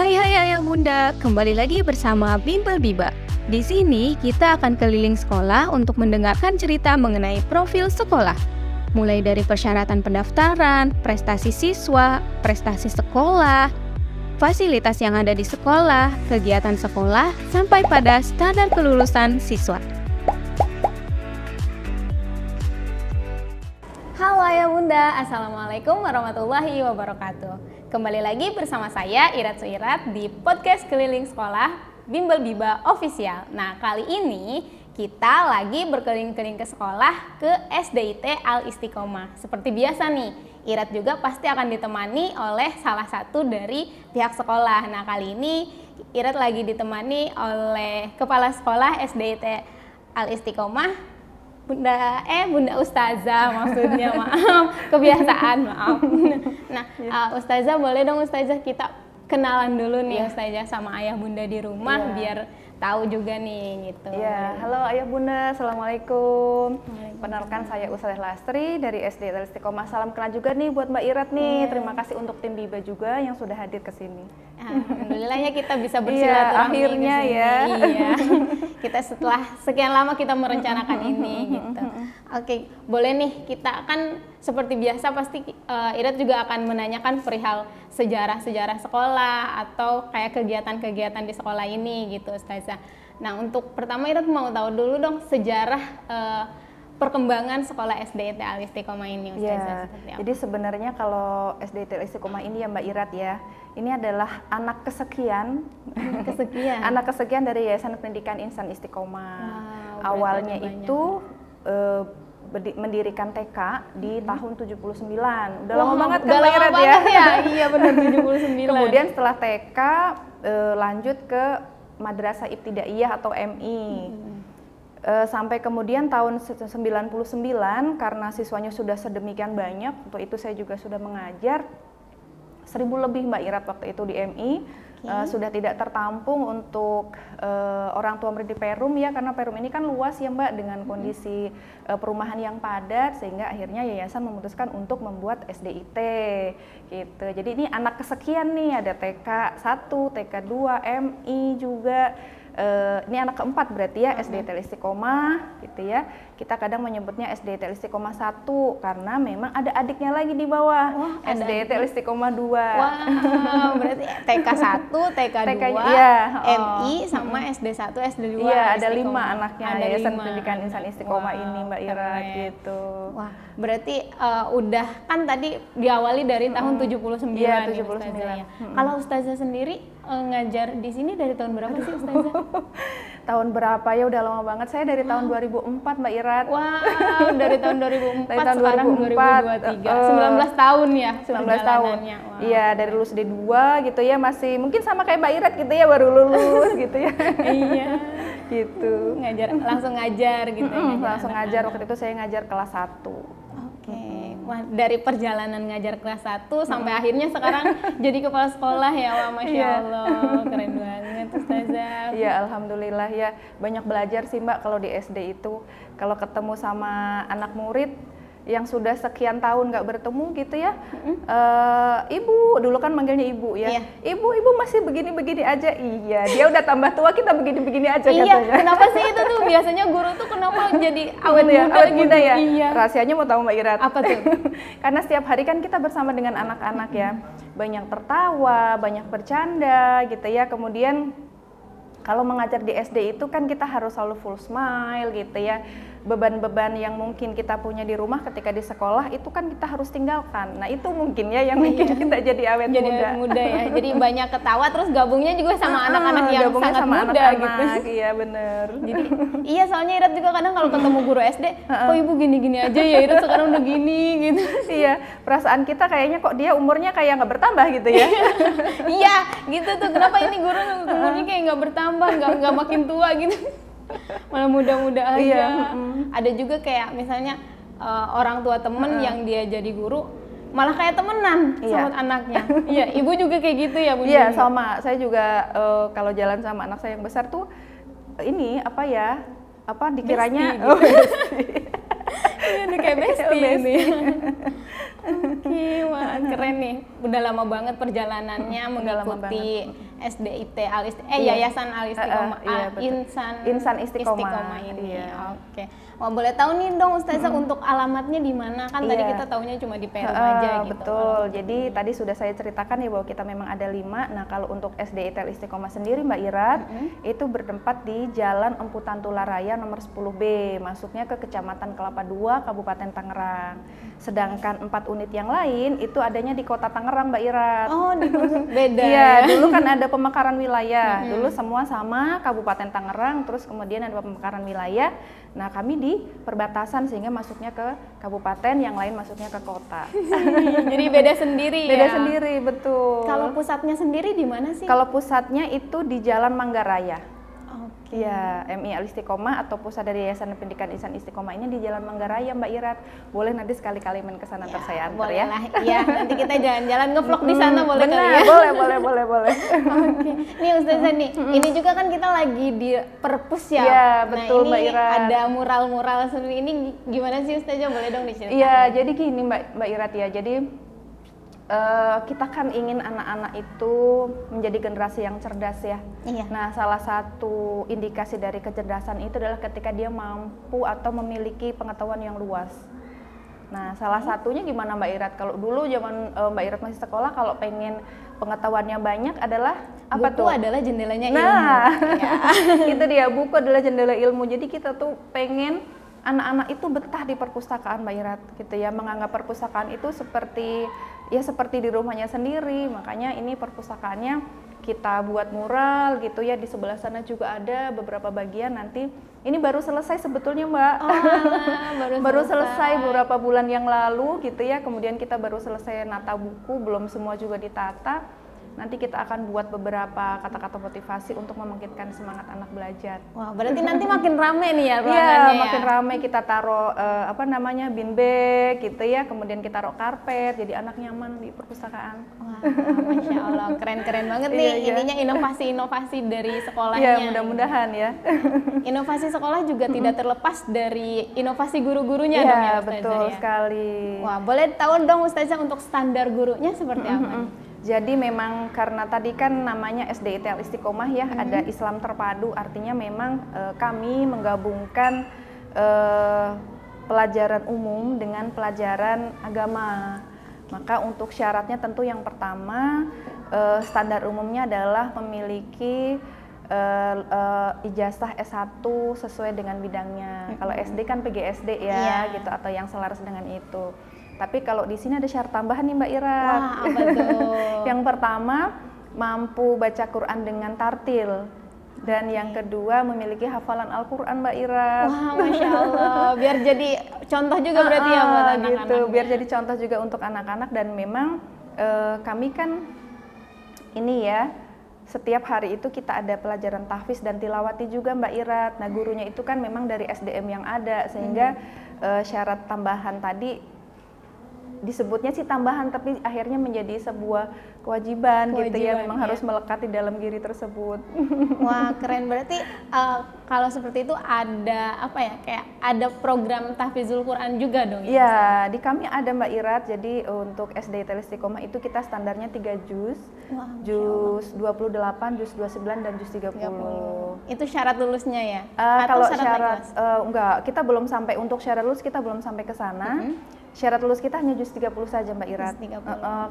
Hai ayah bunda, kembali lagi bersama Bimbel Biba. Di sini kita akan keliling sekolah untuk mendengarkan cerita mengenai profil sekolah. Mulai dari persyaratan pendaftaran, prestasi siswa, prestasi sekolah, fasilitas yang ada di sekolah, kegiatan sekolah, sampai pada standar kelulusan siswa. Halo ayah bunda, assalamualaikum warahmatullahi wabarakatuh. Kembali lagi bersama saya Irat Suirat di podcast Keliling Sekolah Bimbel Biba Official. Nah kali ini kita lagi berkeliling-keliling ke sekolah ke SDIT Al Istiqomah. Seperti biasa nih, Irat juga pasti akan ditemani oleh salah satu dari pihak sekolah. Nah kali ini Irat lagi ditemani oleh Kepala Sekolah SDIT Al Istiqomah, Bunda Ustazah maksudnya, maaf, kebiasaan, maaf. Nah, Ustazah boleh dong Ustazah kita kenalan dulu nih Ustazah sama ayah bunda di rumah biar tahu juga nih gitu. Ya, halo ayah bunda, assalamualaikum. Kenalkan saya Ustazah Lastri dari SD Al Istiqomah. Salam kenal juga nih buat Mbak Irat nih. Terima kasih untuk tim Biba juga yang sudah hadir ke sini. Alhamdulillah ya kita bisa bersilaturahmi akhirnya ya. Iya. Kita setelah sekian lama kita merencanakan ini gitu. Oke, boleh nih kita kan seperti biasa pasti Irat juga akan menanyakan perihal sejarah-sejarah sekolah atau kayak kegiatan-kegiatan di sekolah ini gitu Ustazah. Nah untuk pertama Irat mau tahu dulu dong sejarah perkembangan sekolah SDIT Al Istiqomah ini Ustazah. Ya, jadi sebenarnya kalau SDIT Al Istiqomah ini ya Mbak Irat ya, ini adalah anak kesekian anak kesekian dari Yayasan Pendidikan Insan Istiqomah. Awalnya itu mendirikan TK di tahun 79. Udah lama banget kan Mbak Irat ya? Iya benar 79. Kemudian setelah TK lanjut ke Madrasah Ibtidaiyah atau MI. Sampai kemudian tahun 99 karena siswanya sudah sedemikian banyak, untuk itu saya juga sudah mengajar 1000 lebih Mbak Irat waktu itu di MI. Sudah tidak tertampung untuk orang tua murid di Perum ya, karena Perum ini kan luas ya Mbak dengan kondisi perumahan yang padat, sehingga akhirnya yayasan memutuskan untuk membuat SDIT gitu. Jadi ini anak kesekian nih, ada TK 1, TK 2, MI juga. Ini anak keempat berarti ya, SDIT Al Istiqomah gitu ya. Kita kadang menyebutnya SDIT Al Istiqomah 1 karena memang ada adiknya lagi di bawah, SDIT Al Istiqomah 2. Wow, berarti TK 1, TK 2, MI sama SD 1, SD 2. Iya, ada 5 anaknya Yayasan Pendidikan Insan Istiqomah ini Mbak Ira gitu. Wah, berarti udah kan tadi diawali dari tahun 79 ya, 79. Ustazah ya. Kalau Ustazah sendiri ngajar di sini dari tahun berapa sih Ustazah? Tahun berapa ya, udah lama banget. Saya dari tahun 2004 Mbak Irat. Wow, dari tahun 2004 dari tahun sekarang 2023. 19 tahun ya 19 tahun. Iya, dari lulus D2 gitu ya, masih mungkin sama kayak Mbak Irat gitu ya, baru lulus gitu ya. Iya. Gitu. Langsung ngajar gitu ya. Langsung ngajar, waktu itu saya ngajar kelas 1. Wah, dari perjalanan ngajar kelas 1 sampai akhirnya sekarang jadi kepala sekolah ya. Wah, Masya Allah, keren banget Ustazah. Iya, alhamdulillah ya. Banyak belajar sih Mbak kalau di SD itu. Kalau ketemu sama anak murid yang sudah sekian tahun nggak bertemu gitu ya, ibu, dulu kan manggilnya ibu ya, ibu masih begini-begini aja, iya, dia udah tambah tua, kita begini-begini aja katanya. Iya, kenapa sih itu tuh biasanya guru tuh kenapa jadi awet muda ya? Iya. Rahasianya mau tahu Mbak Irat? Apa tuh? Karena setiap hari kan kita bersama dengan anak-anak ya, banyak tertawa, banyak bercanda gitu ya, kemudian kalau mengajar di SD itu kan kita harus selalu full smile gitu ya. Beban-beban yang mungkin kita punya di rumah ketika di sekolah itu kan kita harus tinggalkan. Nah itu mungkin ya yang bikin kita jadi awet muda ya. Jadi banyak ketawa, terus gabungnya juga sama anak-anak yang sangat sama muda gitu. Iya bener. Jadi iya, soalnya Irat juga kadang kalau ketemu guru SD, kok ibu gini-gini aja ya, Irat sekarang udah gini gitu. Iya, perasaan kita kayaknya kok dia umurnya kayak nggak bertambah gitu ya. Iya gitu tuh, kenapa ini guru umurnya kayak nggak bertambah, nggak makin tua gitu, malah muda-muda aja. Iya. Ada juga kayak misalnya orang tua temen yang dia jadi guru malah kayak temenan sama anaknya. Iya, ibu juga kayak gitu ya Bu? Iya, sama. Saya juga kalau jalan sama anak saya yang besar tuh ini dikiranya Iya, kayak bestie ini. Oke, wah keren nih. Udah lama banget perjalanannya mengikuti SDIT Yayasan Al Istiqomah, Insan Istiqomah ini. Iya. Oke. Wah, boleh tahu nih dong Ustazah untuk alamatnya di mana? Kan tadi kita taunya cuma di Perum aja gitu. Betul. Jadi tadi sudah saya ceritakan ya bahwa kita memang ada 5. Nah, kalau untuk SDIT Al Istiqomah sendiri Mbak Irat, itu bertempat di Jalan Empu Tantula Raya nomor 10B, masuknya ke Kecamatan Kelapa II, Kabupaten Tangerang. Sedangkan 4 unit yang lain itu adanya di Kota Tangerang Mbak Irat. Oh, beda. Iya, dulu kan ada pemekaran wilayah. Dulu semua sama Kabupaten Tangerang, terus kemudian ada pemekaran wilayah. Nah, kami di perbatasan sehingga masuknya ke kabupaten, yang lain masuknya ke kota. Jadi beda sendiri ya? Beda sendiri, betul. Kalau pusatnya sendiri di mana sih? Kalau pusatnya itu di Jalan Manggaraya. Oke. Iya, MI Al Istiqomah atau pusat dari Yayasan Pendidikan Insan Istiqomah ini di Jalan Manggaraya Mbak Irat. Boleh nanti sekali-kali main ke sana, ntar saya antar ya. Boleh lah, iya. Nanti kita jalan-jalan ngevlog di sana boleh kali ya? Boleh. Oke. Nih Ustazah nih, ini juga kan kita lagi di perpus ya? Iya, betul nah, ini Mbak Irat. ada mural-mural seperti ini, gimana sih Ustazah? Boleh dong diceritain? Iya, jadi gini Mbak Irat ya, jadi kita kan ingin anak-anak itu menjadi generasi yang cerdas ya. Iya. Nah, salah satu indikasi dari kecerdasan itu adalah ketika dia mampu atau memiliki pengetahuan yang luas. Nah, salah satunya gimana Mbak Irat? Kalau dulu zaman Mbak Irat masih sekolah, kalau pengen pengetahuannya banyak adalah apa buku tuh? adalah jendelanya ilmu. Nah, itu dia, buku adalah jendela ilmu. Jadi kita tuh pengen anak-anak itu betah di perpustakaan Mbak Irat gitu ya, menganggap perpustakaan itu seperti di rumahnya sendiri. Makanya ini perpustakaannya kita buat mural gitu ya, di sebelah sana juga ada beberapa bagian. Nanti ini baru selesai sebetulnya Mbak. Baru selesai beberapa bulan yang lalu gitu ya, kemudian kita baru selesai nata buku, belum semua juga ditata. Nanti kita akan buat beberapa kata-kata motivasi untuk membangkitkan semangat anak belajar. Wah, berarti nanti makin rame nih ya ruangannya. Iya, makin rame. Kita taruh bin bag gitu ya, kemudian kita taruh karpet, jadi anak nyaman di perpustakaan. Wah, Masya Allah, keren-keren banget nih. Ininya inovasi-inovasi dari sekolahnya. Iya, mudah-mudahan ya. Inovasi sekolah juga tidak terlepas dari inovasi guru-gurunya dong ya Ustazah. Betul sekali. Wah, boleh tahu dong Ustazah untuk standar gurunya seperti apa? Jadi memang karena tadi kan namanya SDIT Al Istiqomah ya, ada Islam terpadu, artinya memang kami menggabungkan pelajaran umum dengan pelajaran agama. Maka untuk syaratnya tentu yang pertama standar umumnya adalah memiliki ijazah S1 sesuai dengan bidangnya. Kalau SD kan PGSD ya, gitu, atau yang selaras dengan itu. Tapi kalau di sini ada syarat tambahan nih Mbak Irat. Wah, apa tuh? Yang pertama, mampu baca Quran dengan tartil. Dan yang kedua, memiliki hafalan Al-Quran Mbak Irat. Wah, Masya Allah. Biar jadi contoh juga berarti ya buat anak-anak. Gitu, biar jadi contoh juga untuk anak-anak. Dan memang kami kan ini ya, setiap hari itu kita ada pelajaran tahfiz dan tilawati juga Mbak Irat. Nah, gurunya itu kan memang dari SDM yang ada, sehingga syarat tambahan tadi disebutnya sih tambahan, tapi akhirnya menjadi sebuah kewajiban gitu ya, memang harus melekat di dalam diri tersebut. Wah, keren. Berarti kalau seperti itu ada apa ya, kayak ada program tahfizul Quran juga dong ya? Iya, di kami ada Mbak Irat. Jadi untuk SDIT Al Istiqomah itu kita standarnya 3 juz. Wah, juz 28, juz 29 dan juz 30. Itu syarat lulusnya ya? Kalau syarat enggak, kita belum sampai, untuk syarat lulus kita belum sampai ke sana. Syarat lulus kita hanya juz 30 saja Mbak Irat.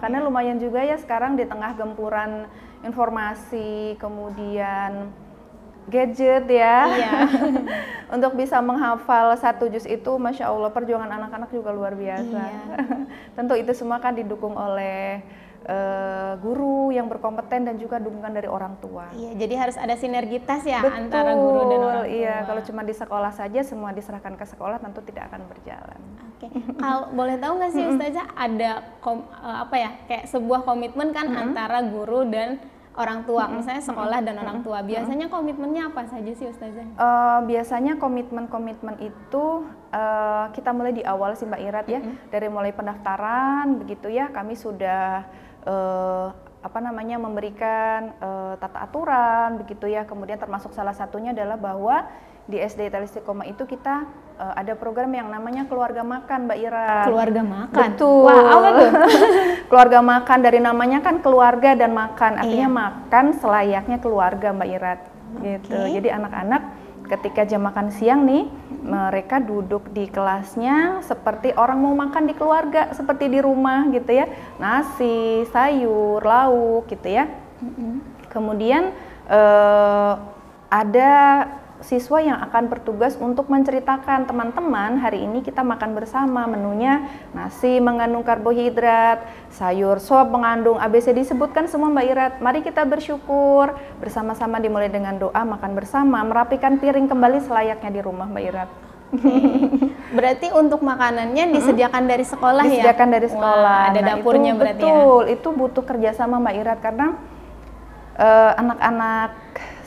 Karena lumayan juga ya sekarang di tengah gempuran informasi, kemudian gadget ya. Iya. Untuk bisa menghafal 1 juz itu, Masya Allah, perjuangan anak-anak juga luar biasa. Iya. Tentu itu semua kan didukung oleh guru yang berkompeten dan juga dukungan dari orang tua. Iya, jadi harus ada sinergitas ya. Betul, antara guru dan orang tua. Iya, kalau cuma di sekolah saja semua diserahkan ke sekolah tentu tidak akan berjalan. Oke. Kalau boleh tahu nggak sih Ustazah, ada kayak sebuah komitmen kan antara guru dan orang tua, misalnya sekolah dan orang tua. Biasanya komitmennya apa saja sih Ustazah? Biasanya komitmen itu kita mulai di awal sih Mbak Irat ya, dari mulai pendaftaran begitu ya, kami sudah memberikan tata aturan begitu ya. Kemudian termasuk salah satunya adalah bahwa di SD Italia Istiqomah itu kita ada program yang namanya keluarga makan, Mbak Ira. Keluarga makan? Betul. Wah, apa tuh? Keluarga makan, dari namanya kan keluarga dan makan, artinya makan selayaknya keluarga, Mbak Ira. Gitu. Jadi anak-anak ketika jam makan siang nih, mereka duduk di kelasnya seperti orang mau makan di keluarga, seperti di rumah gitu ya. Nasi, sayur, lauk gitu ya. Kemudian ada siswa yang akan bertugas untuk menceritakan, teman-teman hari ini kita makan bersama, menunya nasi mengandung karbohidrat, sayur sop mengandung ABC, disebutkan semua Mbak Irat. Mari kita bersyukur bersama-sama, dimulai dengan doa, makan bersama, merapikan piring kembali selayaknya di rumah Mbak Irat. Berarti untuk makanannya disediakan dari sekolah ya? Disediakan dari sekolah. Wah, ada dapurnya itu, berarti betul, itu butuh kerjasama Mbak Irat karena anak-anak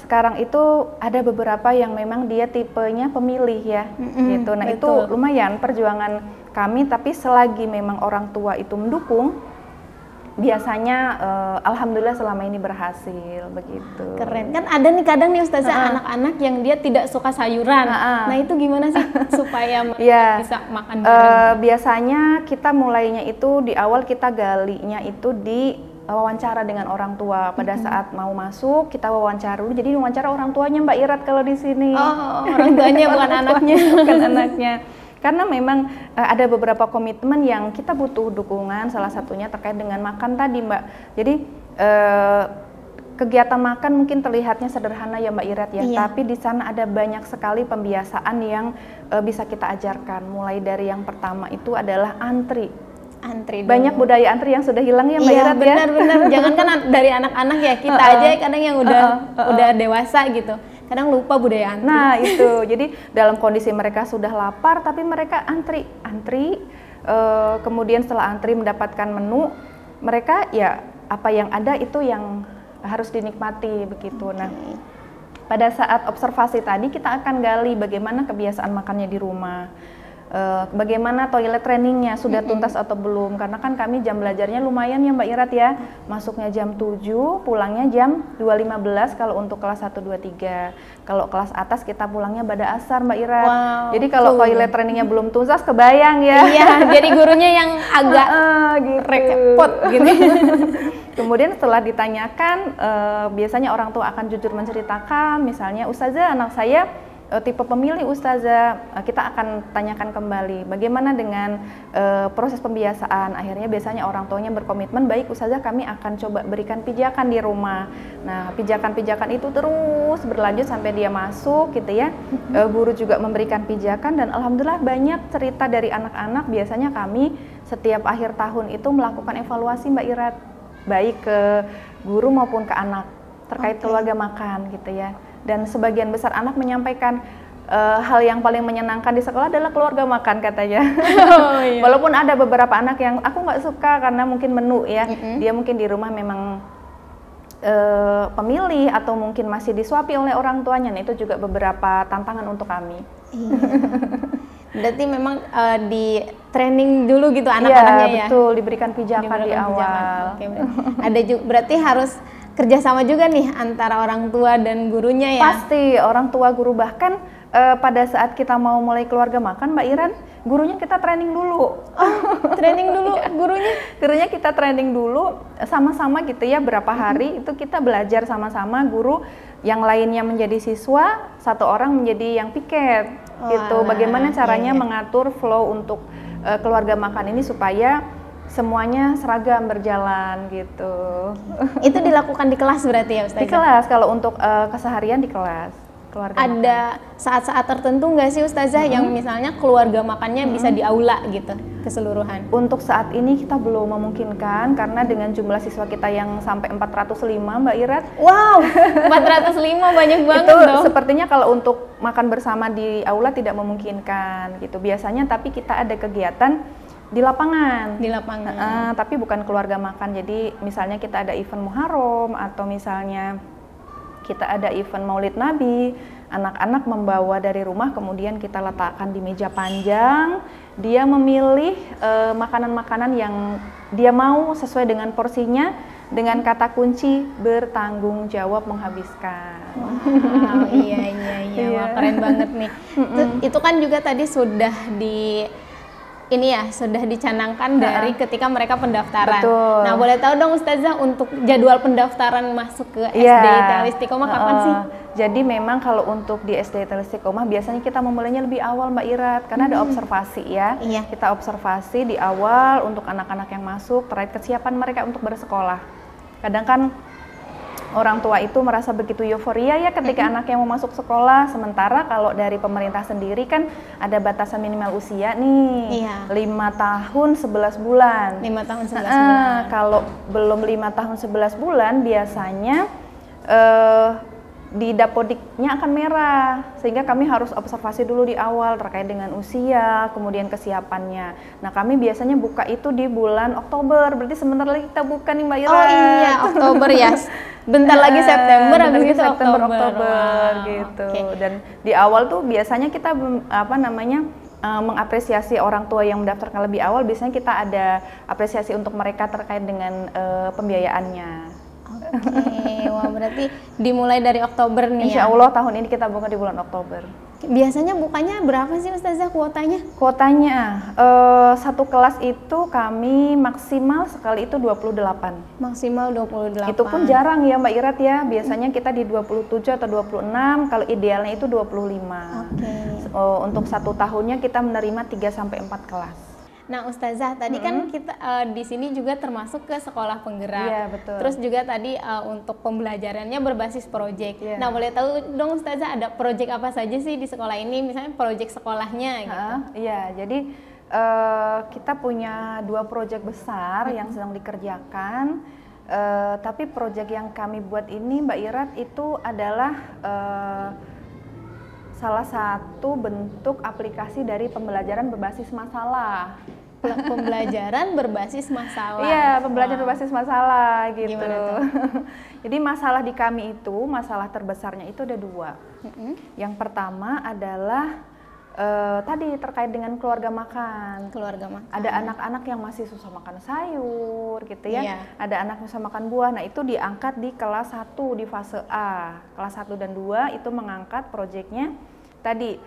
sekarang itu ada beberapa yang memang dia tipenya pemilih ya, gitu. Nah betul. Itu lumayan perjuangan kami, tapi selagi memang orang tua itu mendukung, biasanya alhamdulillah selama ini berhasil begitu. Keren. Kan ada nih kadang nih Ustazah anak-anak yang dia tidak suka sayuran. Nah itu gimana sih supaya bisa makan bareng? Biasanya kita mulainya itu di awal, kita galinya itu di wawancara dengan orang tua. Pada saat mau masuk kita wawancara dulu. Jadi wawancara orang tuanya Mbak Irat kalau di sini. Oh, orang tuanya bukan anaknya. Bukan anaknya. Karena memang ada beberapa komitmen yang kita butuh dukungan, salah satunya terkait dengan makan tadi Mbak. Jadi kegiatan makan mungkin terlihatnya sederhana ya Mbak Irat ya, tapi di sana ada banyak sekali pembiasaan yang bisa kita ajarkan. Mulai dari yang pertama itu adalah antri dulu. Banyak budaya antri yang sudah hilang ya Mbak Irat ya. Iya benar. Jangan kan dari anak-anak ya, kita aja kadang yang udah dewasa gitu, kadang lupa budaya antri. Nah itu, jadi dalam kondisi mereka sudah lapar tapi mereka antri, kemudian setelah antri mendapatkan menu, mereka ya apa yang ada itu yang harus dinikmati begitu. Nah pada saat observasi tadi kita akan gali bagaimana kebiasaan makannya di rumah. Bagaimana toilet trainingnya, sudah tuntas atau belum, karena kan kami jam belajarnya lumayan ya Mbak Irat ya, masuknya jam 7, pulangnya jam 2.15 kalau untuk kelas 1, 2, 3. Kalau kelas atas kita pulangnya pada asar Mbak Irat. Jadi kalau toilet trainingnya belum tuntas, kebayang ya. Iya, jadi gurunya yang agak repot gitu. Kemudian setelah ditanyakan, biasanya orang tua akan jujur menceritakan, misalnya Ustazah anak saya tipe pemilih Ustazah, kita akan tanyakan kembali bagaimana dengan proses pembiasaan. Akhirnya biasanya orang tuanya berkomitmen, baik Ustazah kami akan coba berikan pijakan di rumah. Nah pijakan-pijakan itu terus berlanjut sampai dia masuk gitu ya. Guru juga memberikan pijakan dan alhamdulillah banyak cerita dari anak-anak. Biasanya kami setiap akhir tahun itu melakukan evaluasi Mbak Irat, baik ke guru maupun ke anak terkait keluarga makan gitu ya. Dan sebagian besar anak menyampaikan hal yang paling menyenangkan di sekolah adalah keluarga makan katanya. Walaupun ada beberapa anak yang aku nggak suka karena mungkin menu ya, dia mungkin di rumah memang pemilih atau mungkin masih disuapi oleh orang tuanya. Nah itu juga beberapa tantangan untuk kami. Berarti memang di training dulu gitu anak-anaknya ya? Betul, diberikan pijakan di awal. Ada juga, berarti harus kerjasama juga nih antara orang tua dan gurunya ya? Pasti, orang tua guru, bahkan pada saat kita mau mulai keluarga makan Mbak Iran, gurunya kita training dulu. Training dulu gurunya? Gurunya kita training dulu, sama-sama gitu ya, berapa hari itu kita belajar sama-sama, guru yang lainnya menjadi siswa, satu orang menjadi yang piket gitu. Bagaimana caranya mengatur flow untuk keluarga makan ini supaya semuanya seragam berjalan gitu. Itu dilakukan di kelas berarti ya Ustazah? Di kelas, kalau untuk keseharian di kelas. Ada saat-saat tertentu nggak sih Ustazah yang misalnya keluarga makannya bisa di aula gitu keseluruhan? Untuk saat ini kita belum memungkinkan karena dengan jumlah siswa kita yang sampai 405 Mbak Irat. Wow, 405 banyak banget itu dong. Sepertinya kalau untuk makan bersama di aula tidak memungkinkan gitu. Biasanya tapi kita ada kegiatan di lapangan. Di lapangan. Tapi bukan keluarga makan. Jadi misalnya kita ada event Muharram atau misalnya kita ada event Maulid Nabi, anak-anak membawa dari rumah kemudian kita letakkan di meja panjang. Dia memilih makanan-makanan yang dia mau sesuai dengan porsinya. dengan kata kunci bertanggung jawab menghabiskan. Wow, iya. Wah, keren banget nih. Itu kan juga tadi sudah sudah dicanangkan dari ketika mereka pendaftaran. Betul. Nah, boleh tahu dong Ustazah untuk jadwal pendaftaran masuk ke SD ITL Istiqomah kapan sih? Jadi memang kalau untuk di SD ITL Istiqomah biasanya kita memulainya lebih awal Mbak Irat karena ada observasi ya. Iya. Kita observasi di awal untuk anak-anak yang masuk terkait kesiapan mereka untuk bersekolah. Kadang kan orang tua itu merasa begitu euforia ya ketika anaknya mau masuk sekolah, sementara kalau dari pemerintah sendiri kan ada batasan minimal usia nih, 5 tahun 11 bulan. 5 tahun 11 bulan. Kalau belum 5 tahun 11 bulan biasanya di dapodiknya akan merah, sehingga kami harus observasi dulu di awal terkait dengan usia, kemudian kesiapannya. Nah, kami biasanya buka itu di bulan Oktober, berarti sebentar lagi kita buka nih Mbak Ira. Oh iya, Oktober ya. Bentar lagi September, habis itu Oktober Wow, gitu. Okay. Dan di awal tuh biasanya kita mengapresiasi orang tua yang mendaftarkan lebih awal. Biasanya kita ada apresiasi untuk mereka terkait dengan pembiayaannya. Oke, wah berarti dimulai dari Oktober nih. Insya Allah tahun ini kita buka di bulan Oktober. Biasanya bukanya berapa sih Ustazah kuotanya? Kuotanya satu kelas itu kami maksimal sekali itu 28. Maksimal 28. Itu pun jarang ya Mbak Irat ya. Biasanya kita di 27 atau 26, kalau idealnya itu 25. Oke. Untuk 1 tahunnya kita menerima 3 sampai 4 kelas. Nah Ustazah, tadi kan kita di sini juga termasuk ke sekolah penggerak. Iya, betul. Terus juga tadi untuk pembelajarannya berbasis proyek. Iya. Nah, boleh tahu dong Ustazah ada proyek apa saja sih di sekolah ini? Misalnya proyek sekolahnya gitu. Iya, jadi kita punya 2 proyek besar yang sedang dikerjakan. Tapi proyek yang kami buat ini Mbak Irat itu adalah salah satu bentuk aplikasi dari pembelajaran berbasis masalah. Pembelajaran berbasis masalah. Iya, pembelajaran berbasis masalah gitu. Gimana tuh? Jadi masalah di kami itu, masalah terbesarnya itu ada 2. Yang pertama adalah tadi terkait dengan keluarga makan. Keluarga makan. Ada anak-anak yang masih susah makan sayur gitu ya. Iya. Ada anak yang susah makan buah. Nah, itu diangkat di kelas 1 di fase A. Kelas 1 dan 2 itu mengangkat proyeknya tadi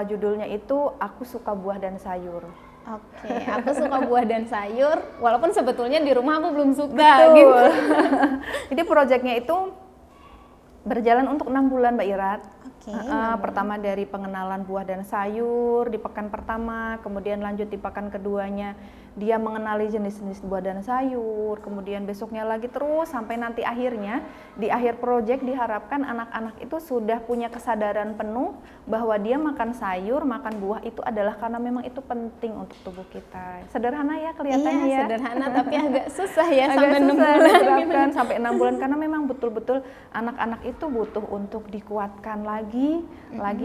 judulnya itu Aku Suka Buah dan Sayur. Oke, aku suka buah dan sayur, walaupun sebetulnya di rumah aku belum suka. Betul. Gitu. Jadi proyeknya itu berjalan untuk 6 bulan Mbak Irat. Oke. Pertama dari pengenalan buah dan sayur di pekan pertama, kemudian lanjut di pekan keduanya dia mengenali jenis-jenis buah dan sayur, kemudian besoknya lagi terus sampai nanti akhirnya di akhir proyek diharapkan anak-anak itu sudah punya kesadaran penuh bahwa dia makan sayur, makan buah itu adalah karena memang itu penting untuk tubuh kita. Sederhana ya kelihatannya Iya, ya. Sederhana tapi agak susah ya Agak sampai 6 susah bulan diterapkan gitu. sampai 6 bulan karena memang betul-betul anak-anak itu butuh untuk dikuatkan lagi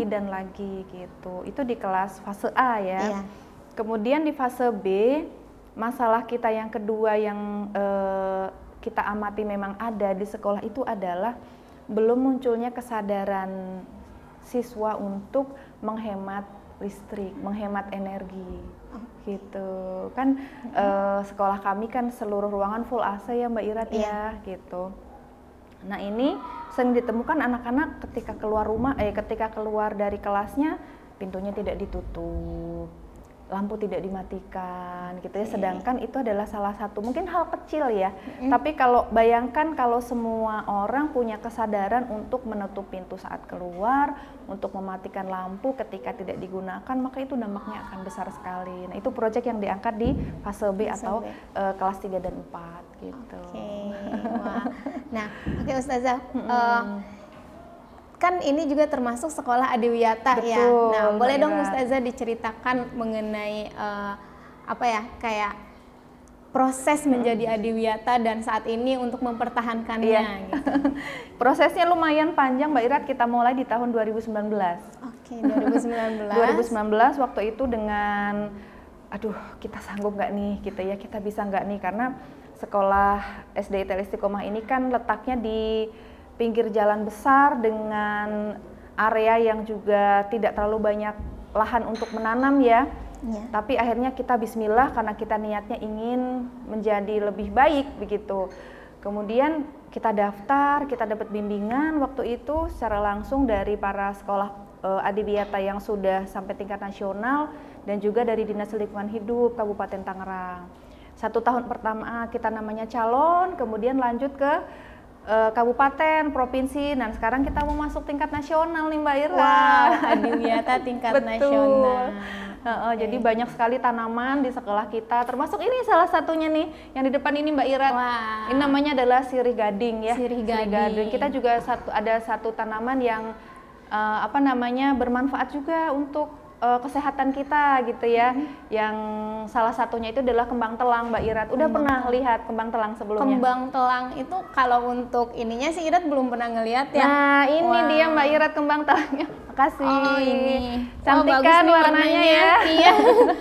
dan lagi gitu. Itu di kelas fase A ya. Iya. Kemudian di fase B, masalah kita yang kedua yang kita amati memang ada di sekolah itu adalah belum munculnya kesadaran siswa untuk menghemat listrik, menghemat energi. Gitu kan. Sekolah kami kan seluruh ruangan full AC ya Mbak Irat ya gitu. Nah, ini sering ditemukan anak-anak ketika keluar dari kelasnya pintunya tidak ditutup, lampu tidak dimatikan gitu ya. Sedangkan itu adalah salah satu mungkin hal kecil ya. Tapi kalau bayangkan kalau semua orang punya kesadaran untuk menutup pintu saat keluar, untuk mematikan lampu ketika tidak digunakan, maka itu dampaknya akan besar sekali. Nah, itu proyek yang diangkat di fase B atau kelas 3 dan 4 gitu. Oke. Wah. Nah, oke Ustazah. Kan ini juga termasuk sekolah Adiwiyata ya. Nah, boleh dong Ustazah diceritakan mengenai kayak proses menjadi Adiwiyata dan saat ini untuk mempertahankannya gitu. Prosesnya lumayan panjang Mbak Irat, kita mulai di tahun 2019. Oke, 2019. 2019 waktu itu dengan kita sanggup nggak nih gitu ya, kita bisa nggak nih, karena sekolah SD ITL Istiqomah ini kan letaknya di pinggir jalan besar dengan area yang juga tidak terlalu banyak lahan untuk menanam ya. Tapi akhirnya kita bismillah karena kita niatnya ingin menjadi lebih baik begitu. Kemudian kita daftar, kita dapat bimbingan waktu itu secara langsung dari para sekolah adiwiyata yang sudah sampai tingkat nasional dan juga dari Dinas Lingkungan Hidup Kabupaten Tangerang. 1 tahun pertama kita namanya calon, kemudian lanjut ke kabupaten, provinsi, dan sekarang kita mau masuk tingkat nasional nih Mbak Ira. Wow, adiwiyata tingkat nasional. Jadi banyak sekali tanaman di sekolah kita, termasuk ini salah satunya nih yang di depan ini Mbak Ira. Wah. Ini namanya adalah sirih gading ya. Sirih gading. Kita juga ada satu tanaman yang bermanfaat juga untuk kesehatan kita gitu ya. Yang salah satunya itu adalah kembang telang Mbak Irat. Udah pernah lihat kembang telang sebelumnya? Kembang telang itu kalau untuk ininya sih Irat belum pernah ngelihat ya. Nah ini dia Mbak Irat kembang telangnya. Makasih. Oh ini. Cantik bagus kan nih warnanya ya? Iya.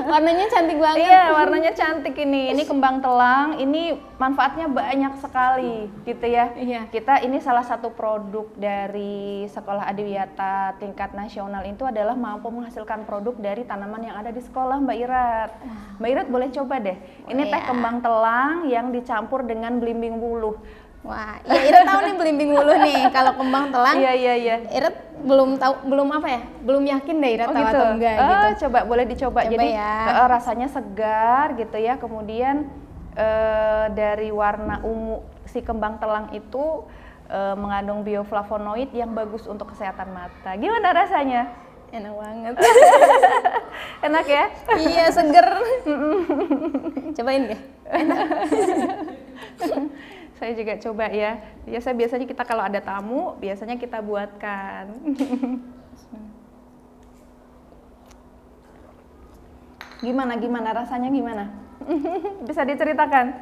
Warnanya cantik banget. Iya warnanya cantik ini. Ini kembang telang. Ini manfaatnya banyak sekali gitu ya. Iya. Kita ini salah satu produk dari Sekolah Adiwiyata tingkat nasional itu adalah mampu menghasilkan produk dari tanaman yang ada di sekolah Mbak Irat. Mbak Irat boleh coba deh. Ini teh kembang telang yang dicampur dengan belimbing buluh. Wah, ya Irat tahu nih belimbing buluh nih. Kalau kembang telang, iya. Irat belum tahu, belum yakin deh Irat tahu gitu. atau enggak gitu. Coba boleh dicoba. Coba jadi ya. rasanya segar gitu ya. Kemudian dari warna ungu si kembang telang itu mengandung bioflavonoid yang bagus untuk kesehatan mata. Gimana rasanya? Enak banget. Enak ya? Iya, seger. Cobain deh. Enak. Saya juga coba ya. Biasanya kita kalau ada tamu, biasanya kita buatkan. Gimana rasanya gimana? Bisa diceritakan?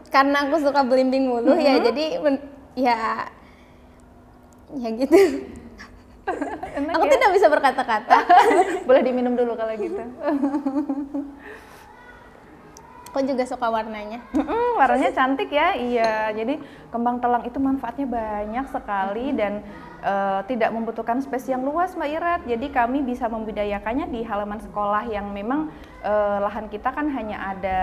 Karena aku suka belimbing buluh ya, jadi ya gitu. Enak aku ya? tidak bisa berkata-kata. Boleh diminum dulu kalau gitu. Aku juga suka warnanya. Warnanya cantik ya, iya. Jadi kembang telang itu manfaatnya banyak sekali dan tidak membutuhkan space yang luas Mbak Irat. Jadi kami bisa membudidayakannya di halaman sekolah yang memang lahan kita kan hanya ada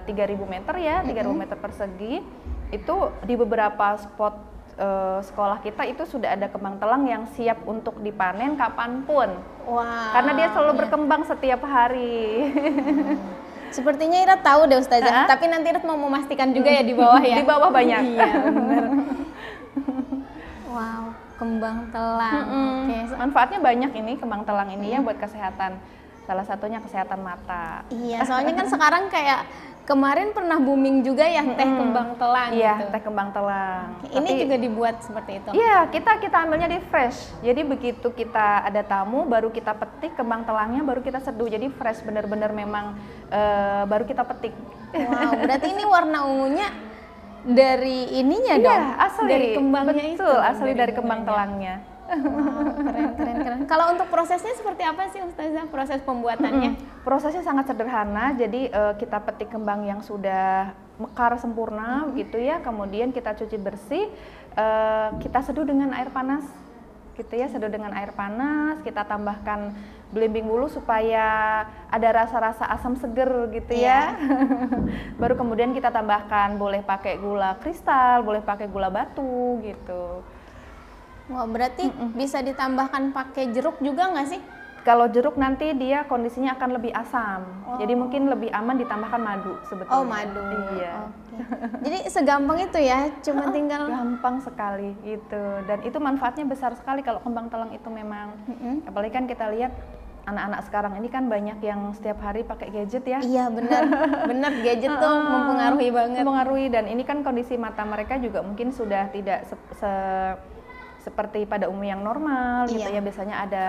3.000 meter ya, 3.000 meter persegi. Itu di beberapa spot sekolah kita itu sudah ada kembang telang yang siap untuk dipanen kapanpun. Wah. Karena dia selalu berkembang setiap hari. Sepertinya Irat tahu deh Ustazah, tapi nanti Irat mau memastikan juga ya di bawah ya. Di bawah banyak. Iya, benar. Wow, kembang telang. Oke. Manfaatnya banyak ini kembang telang ini ya buat kesehatan. Salah satunya kesehatan mata. Iya, soalnya kan sekarang kayak kemarin pernah booming juga ya teh kembang telang Iya, gitu. teh kembang telang. Ini juga dibuat seperti itu. Iya, kita ambilnya di fresh. Jadi begitu kita ada tamu, baru kita petik kembang telangnya, baru kita seduh. Jadi fresh, bener-bener memang baru kita petik. Wow, berarti ini warna ungunya dari ininya dong? Iya, asli. Dari kembangnya itu. Betul, asli dari kembang telangnya. Wow, keren. Kalau untuk prosesnya seperti apa sih Ustazah, proses pembuatannya? Prosesnya sangat sederhana, jadi kita petik kembang yang sudah mekar sempurna gitu ya, kemudian kita cuci bersih, kita seduh dengan air panas gitu ya, seduh dengan air panas, kita tambahkan belimbing buluh supaya ada rasa-rasa asam seger gitu ya. Baru kemudian kita tambahkan, boleh pakai gula kristal, boleh pakai gula batu gitu. Wah, berarti bisa ditambahkan pakai jeruk juga nggak sih? Kalau jeruk nanti dia kondisinya akan lebih asam, jadi mungkin lebih aman ditambahkan madu sebetulnya. Oh, madu. Iya. Oke. Jadi segampang itu ya, cuma tinggal. Gampang sekali gitu, dan itu manfaatnya besar sekali kalau kembang telang itu memang. Apalagi kan kita lihat anak-anak sekarang ini kan banyak yang setiap hari pakai gadget ya. Iya benar gadget tuh mempengaruhi banget. Mempengaruhi, dan ini kan kondisi mata mereka juga mungkin sudah tidak seperti pada umumnya yang normal gitu ya, biasanya ada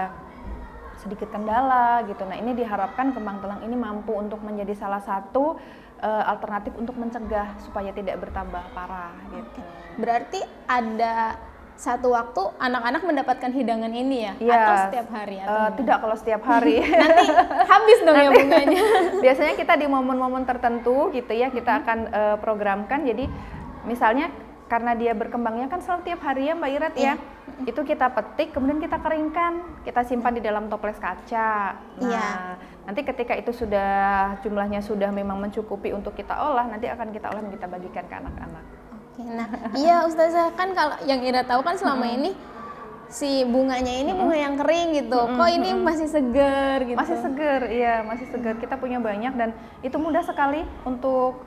sedikit kendala gitu. Nah ini diharapkan kembang telang ini mampu untuk menjadi salah satu alternatif untuk mencegah supaya tidak bertambah parah gitu. Berarti ada satu waktu anak-anak mendapatkan hidangan ini ya? Iya. Atau setiap hari? Atau tidak kalau setiap hari. Nanti habis dong ya bunganya. Biasanya kita di momen-momen tertentu gitu ya, kita akan programkan. Jadi misalnya karena dia berkembangnya kan selalu tiap hari ya Mbak Irat ya, itu kita petik kemudian kita keringkan, kita simpan di dalam toples kaca. Nah, nanti ketika itu sudah jumlahnya sudah memang mencukupi untuk kita olah, nanti akan kita olah dan kita bagikan ke anak-anak. Oke, nah iya Ustazah, kan kalau yang Ira tahu kan selama ini si bunganya ini bunga yang kering gitu, kok ini masih seger gitu? Masih seger, iya masih seger. Kita punya banyak dan itu mudah sekali untuk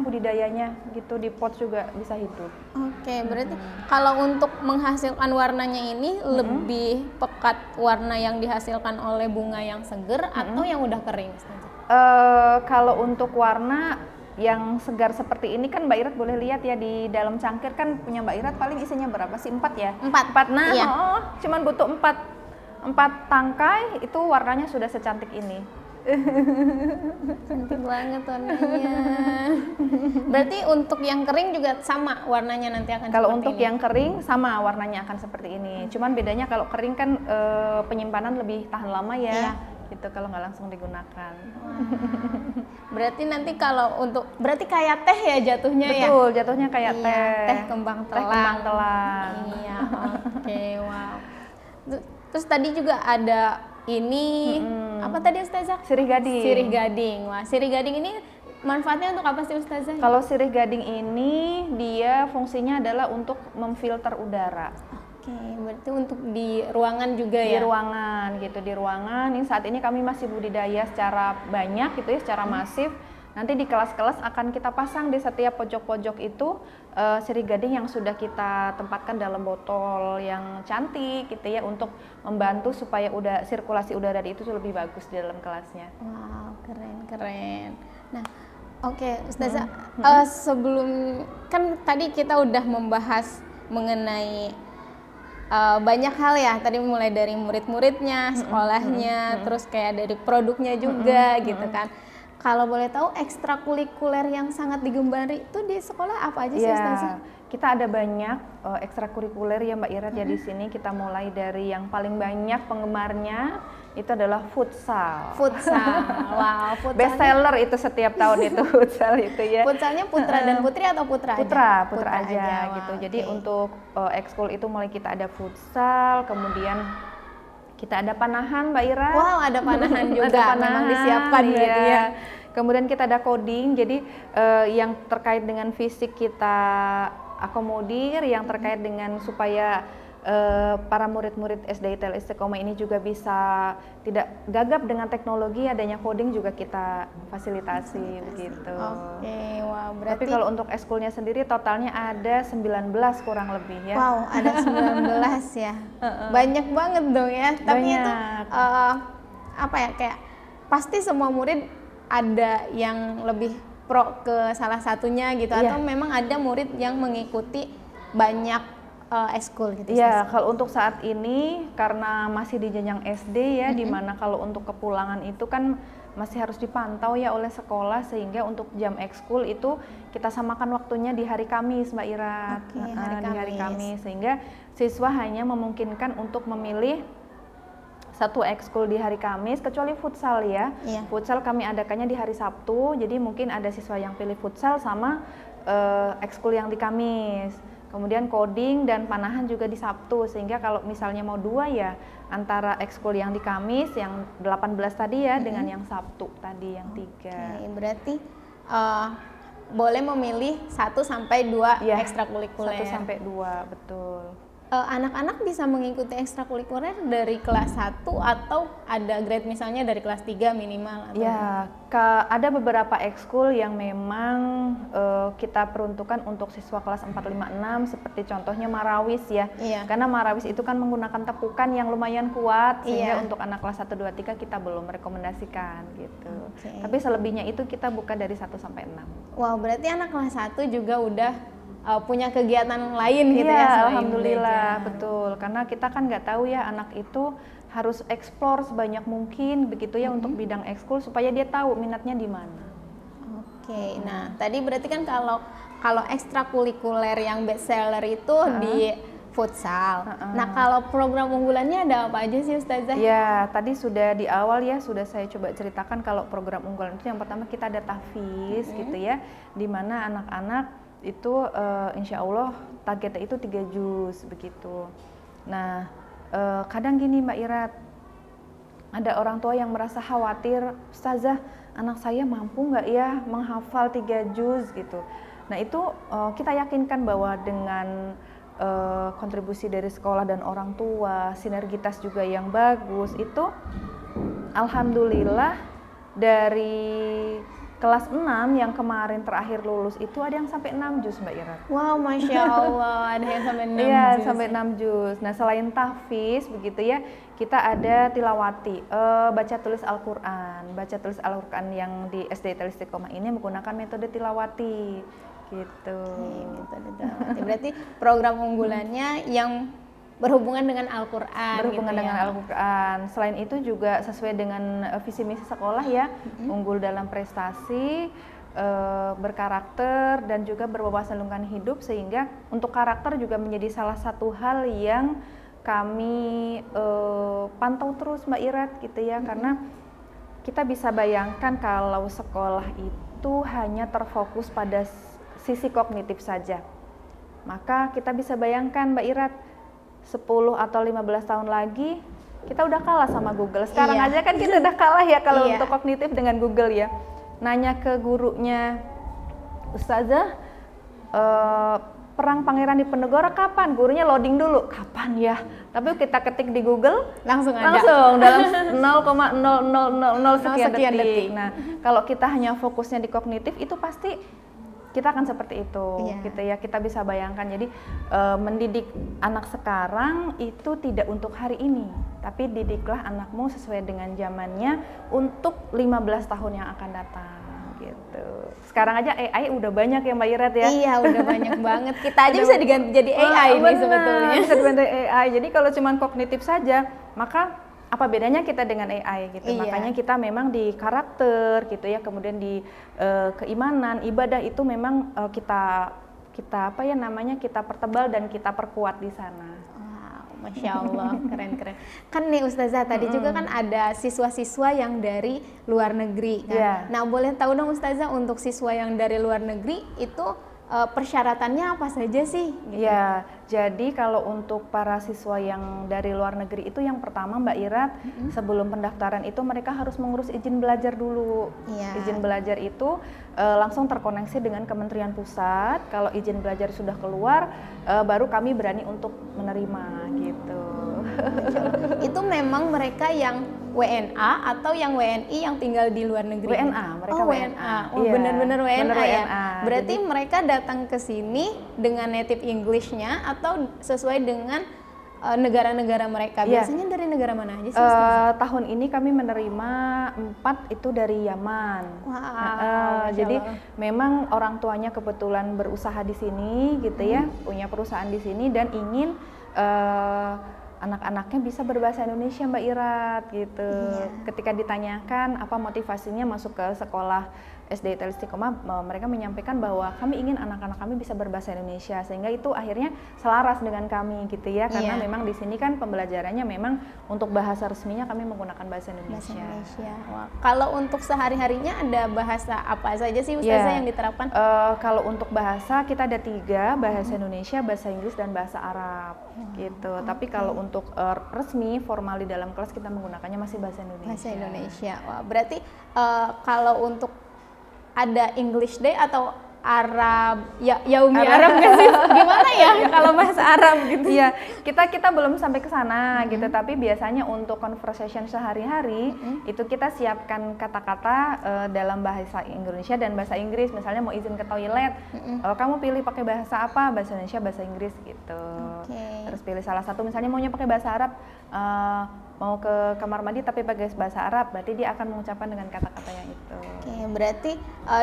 budidayanya gitu, di pot juga bisa hidup. Oke, berarti kalau untuk menghasilkan warnanya ini lebih pekat warna yang dihasilkan oleh bunga yang seger atau yang udah kering Ustazah? Kalau untuk warna yang segar seperti ini kan Mbak Irat boleh lihat ya di dalam cangkir kan punya Mbak Irat paling isinya berapa sih? 4 ya? 4. Nah, iya. Cuman butuh 4 tangkai itu warnanya sudah secantik ini. Cantik banget warnanya. Berarti untuk yang kering juga sama warnanya nanti akan Kalau seperti untuk ini? yang kering sama warnanya akan seperti ini. Cuman bedanya kalau kering kan penyimpanan lebih tahan lama ya. Iya. Gitu kalau nggak langsung digunakan. Berarti nanti kalau untuk berarti kayak teh ya jatuhnya ya? Betul, jatuhnya kayak Iya, teh. teh kembang telang. Teh kembang telang. Iya, oke, wow. Terus tadi juga ada ini apa tadi Ustazah? Sirih gading. Sirih gading. Wah, sirih gading ini manfaatnya untuk apa sih Ustazah? Kalau sirih gading ini dia fungsinya adalah untuk memfilter udara. Oke, berarti untuk di ruangan juga Di ya? ruangan gitu, di ruangan. Ini saat ini kami masih budidaya secara banyak gitu ya, secara masif. Nanti di kelas-kelas akan kita pasang di setiap pojok-pojok itu sirih gading yang sudah kita tempatkan dalam botol yang cantik gitu ya, untuk membantu supaya sirkulasi udara itu lebih bagus di dalam kelasnya. Wow, keren. Nah, oke, Ustazah, sebelum kan tadi kita udah membahas mengenai banyak hal ya, tadi mulai dari murid-muridnya, sekolahnya, terus kayak dari produknya juga gitu kan. Kalau boleh tahu ekstrakurikuler yang sangat digemari itu di sekolah apa aja sih Ustazah? Kita ada banyak ekstrakurikuler ya Mbak Irat ya di sini. Kita mulai dari yang paling banyak penggemarnya itu adalah futsal. Wow, futsal. Best seller itu setiap tahun itu futsal itu ya. Futsalnya putra dan putri atau putra aja? Putra aja gitu. Wow, Jadi oke. untuk ekskul itu mulai kita ada futsal, kemudian kita ada panahan Mbak Ira. Wow, ada panahan juga. Ada panahan, Memang disiapkan berarti iya. ya. Kemudian kita ada coding, jadi yang terkait dengan fisik kita akomodir, yang terkait dengan supaya para murid-murid SD ITL Istiqomah ini juga bisa tidak gagap dengan teknologi, adanya coding juga kita fasilitasi begitu. Oke, wah berarti. Tapi kalau untuk ekskulnya sendiri totalnya ada 19 kurang lebih ya. Wow, ada 19 ya. Banyak banget dong ya. Tapi itu apa ya, kayak pasti semua murid ada yang lebih pro ke salah satunya gitu, atau memang ada murid yang mengikuti banyak ekskul gitu? Iya, kalau untuk saat ini karena masih di jenjang SD ya, dimana kalau untuk kepulangan itu kan masih harus dipantau ya oleh sekolah, sehingga untuk jam ekskul itu kita samakan waktunya di hari Kamis Mbak Ira. Oke, Di hari Kamis, sehingga siswa hanya memungkinkan untuk memilih satu ekskul di hari Kamis, kecuali futsal ya. Iya. Futsal kami adakannya di hari Sabtu, jadi mungkin ada siswa yang pilih futsal sama ekskul yang di Kamis. Kemudian coding dan panahan juga di Sabtu, sehingga kalau misalnya mau dua ya antara ekskul yang di Kamis yang 18 tadi ya dengan yang Sabtu tadi yang 3. Oke, berarti boleh memilih 1 sampai 2 ekstrakurikuler. 1 sampai 2, betul. Anak-anak bisa mengikuti ekstrakurikuler dari kelas 1 atau ada grade misalnya dari kelas 3 minimal? Atau ya, ada beberapa ekskul yang memang kita peruntukkan untuk siswa kelas 4, 5, 6 seperti contohnya Marawis ya. Iya. Karena Marawis itu kan menggunakan tepukan yang lumayan kuat, sehingga Iya. untuk anak kelas 1, 2, 3 kita belum merekomendasikan gitu. Oke. Tapi selebihnya itu kita buka dari 1 sampai 6. Wow, berarti anak kelas 1 juga udah punya kegiatan lain gitu Iya, ya selain alhamdulillah, belajar. betul. Karena kita kan nggak tahu ya anak itu harus eksplor sebanyak mungkin begitu ya untuk bidang ekskul supaya dia tahu minatnya di mana. Oke, nah tadi berarti kan kalau ekstrakurikuler yang best seller itu di futsal. Nah, kalau program unggulannya ada apa aja sih Ustazah? Ya, tadi sudah di awal ya sudah saya coba ceritakan kalau program unggulan itu yang pertama kita ada tahfiz gitu ya, di mana anak-anak itu insya Allah targetnya itu 3 juz begitu. Nah, kadang gini Mbak Irat, ada orang tua yang merasa khawatir, Ustazah anak saya mampu nggak ya menghafal 3 juz gitu. Nah itu kita yakinkan bahwa dengan kontribusi dari sekolah dan orang tua, sinergitas juga yang bagus, itu alhamdulillah dari kelas 6 yang kemarin terakhir lulus itu ada yang sampai 6 juz Mbak Ira. Wow, Masya Allah, ada yang sampai 6 Iya, juz. sampai 6 juz. Nah, selain tahfiz begitu ya, kita ada tilawati, baca tulis Al-Qur'an. Baca tulis Al-Qur'an yang di SD Tel Istiqomah ini menggunakan metode tilawati gitu. Metode tilawati. Berarti program unggulannya yang berhubungan dengan Al-Qur'an. Berhubungan gitu dengan ya. Al-Qur'an. Selain itu juga sesuai dengan visi misi sekolah ya, unggul dalam prestasi, berkarakter dan juga berwawasan lingkungan hidup, sehingga untuk karakter juga menjadi salah satu hal yang kami pantau terus Mbak Irat gitu ya, karena kita bisa bayangkan kalau sekolah itu hanya terfokus pada sisi kognitif saja, maka kita bisa bayangkan Mbak Irat 10 atau 15 tahun lagi kita udah kalah sama Google. Sekarang aja kan kita udah kalah ya kalau untuk kognitif dengan Google ya. Nanya ke gurunya, Ustazah, perang Pangeran Diponegoro kapan? Gurunya loading dulu, kapan ya? Tapi kita ketik di Google langsung ada. Langsung dalam 0,0000 sekian detik. Nah, kalau kita hanya fokusnya di kognitif itu pasti kita akan seperti itu, gitu ya. Kita bisa bayangkan. Jadi mendidik anak sekarang itu tidak untuk hari ini, tapi didiklah anakmu sesuai dengan zamannya untuk 15 tahun yang akan datang, gitu. Sekarang aja AI udah banyak ya Mbak Irat ya. Iya, udah banyak banget. Kita aja bisa diganti jadi AI nih sebetulnya. Bisa diganti AI. Jadi kalau cuma kognitif saja, maka apa bedanya kita dengan AI gitu. Makanya kita memang di karakter gitu ya, kemudian di keimanan, ibadah itu memang kita apa ya namanya, kita pertebal dan kita perkuat di sana. Wow, Masya Allah, keren-keren. Kan nih Ustazah, tadi juga kan ada siswa-siswa yang dari luar negeri kan. Nah, boleh tahu dong Ustazah, untuk siswa yang dari luar negeri itu persyaratannya apa saja sih? Gitu. Ya, jadi kalau untuk para siswa yang dari luar negeri itu yang pertama Mbak Irat, sebelum pendaftaran itu mereka harus mengurus izin belajar dulu. Izin belajar itu langsung terkoneksi dengan Kementerian Pusat. Kalau izin belajar sudah keluar, baru kami berani untuk menerima gitu. Itu memang mereka yang WNA atau yang WNI yang tinggal di luar negeri? WNA, mereka WNA. Oh, benar-benar WNA ya. Berarti jadi, mereka datang ke sini dengan native English-nya atau sesuai dengan negara-negara mereka. Biasanya dari negara mana aja sih? Tahun ini kami menerima 4 itu dari Yaman. Jadi memang orang tuanya kebetulan berusaha di sini gitu ya, punya perusahaan di sini dan ingin anak-anaknya bisa berbahasa Indonesia Mbak Irat gitu. Ketika ditanyakan apa motivasinya masuk ke sekolah SD Tel Istiqomah, mereka menyampaikan bahwa kami ingin anak-anak kami bisa berbahasa Indonesia, sehingga itu akhirnya selaras dengan kami gitu ya, karena memang di sini kan pembelajarannya memang untuk bahasa resminya kami menggunakan bahasa Indonesia. Wah, kalau untuk sehari-harinya ada bahasa apa saja sih Ustazah yang diterapkan? Kalau untuk bahasa kita ada 3, bahasa Indonesia, bahasa Inggris, dan bahasa Arab gitu. Tapi kalau untuk resmi formal di dalam kelas kita menggunakannya masih bahasa Indonesia. Bahasa Indonesia. Wah, berarti kalau untuk ada English Day atau Arab, Yaumi Arab nggak sih? Gimana ya kalau bahasa Arab gitu? Iya, kita belum sampai ke sana gitu, tapi biasanya untuk conversation sehari-hari itu kita siapkan kata-kata dalam bahasa Indonesia dan bahasa Inggris. Misalnya mau izin ke toilet, kamu pilih pakai bahasa apa? Bahasa Indonesia, bahasa Inggris gitu. Terus pilih salah satu, misalnya maunya pakai bahasa Arab, mau ke kamar mandi tapi pakai bahasa Arab, berarti dia akan mengucapkan dengan kata-kata yang itu. Berarti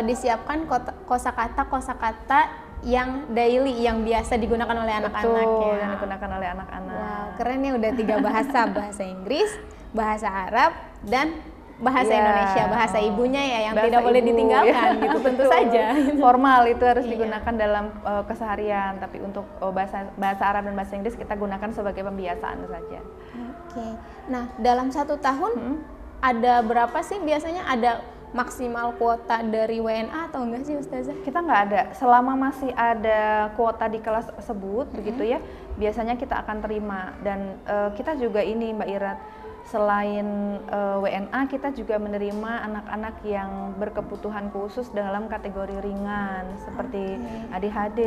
disiapkan kosakata yang daily, yang biasa digunakan oleh anak-anak ya. Yang digunakan oleh anak-anak. Wow, keren ya, udah 3 bahasa, bahasa Inggris, bahasa Arab, dan bahasa Indonesia, bahasa ibunya ya, yang tidak boleh ditinggalkan gitu, tentu saja. Formal itu harus digunakan dalam keseharian, tapi untuk bahasa Arab dan bahasa Inggris kita gunakan sebagai pembiasaan saja. Nah, dalam 1 tahun ada berapa sih biasanya, ada maksimal kuota dari WNA atau enggak sih Ustazah? Kita nggak ada, selama masih ada kuota di kelas tersebut begitu ya, biasanya kita akan terima. Dan kita juga ini Mbak Irat, selain WNA, kita juga menerima anak-anak yang berkebutuhan khusus dalam kategori ringan seperti ADHD,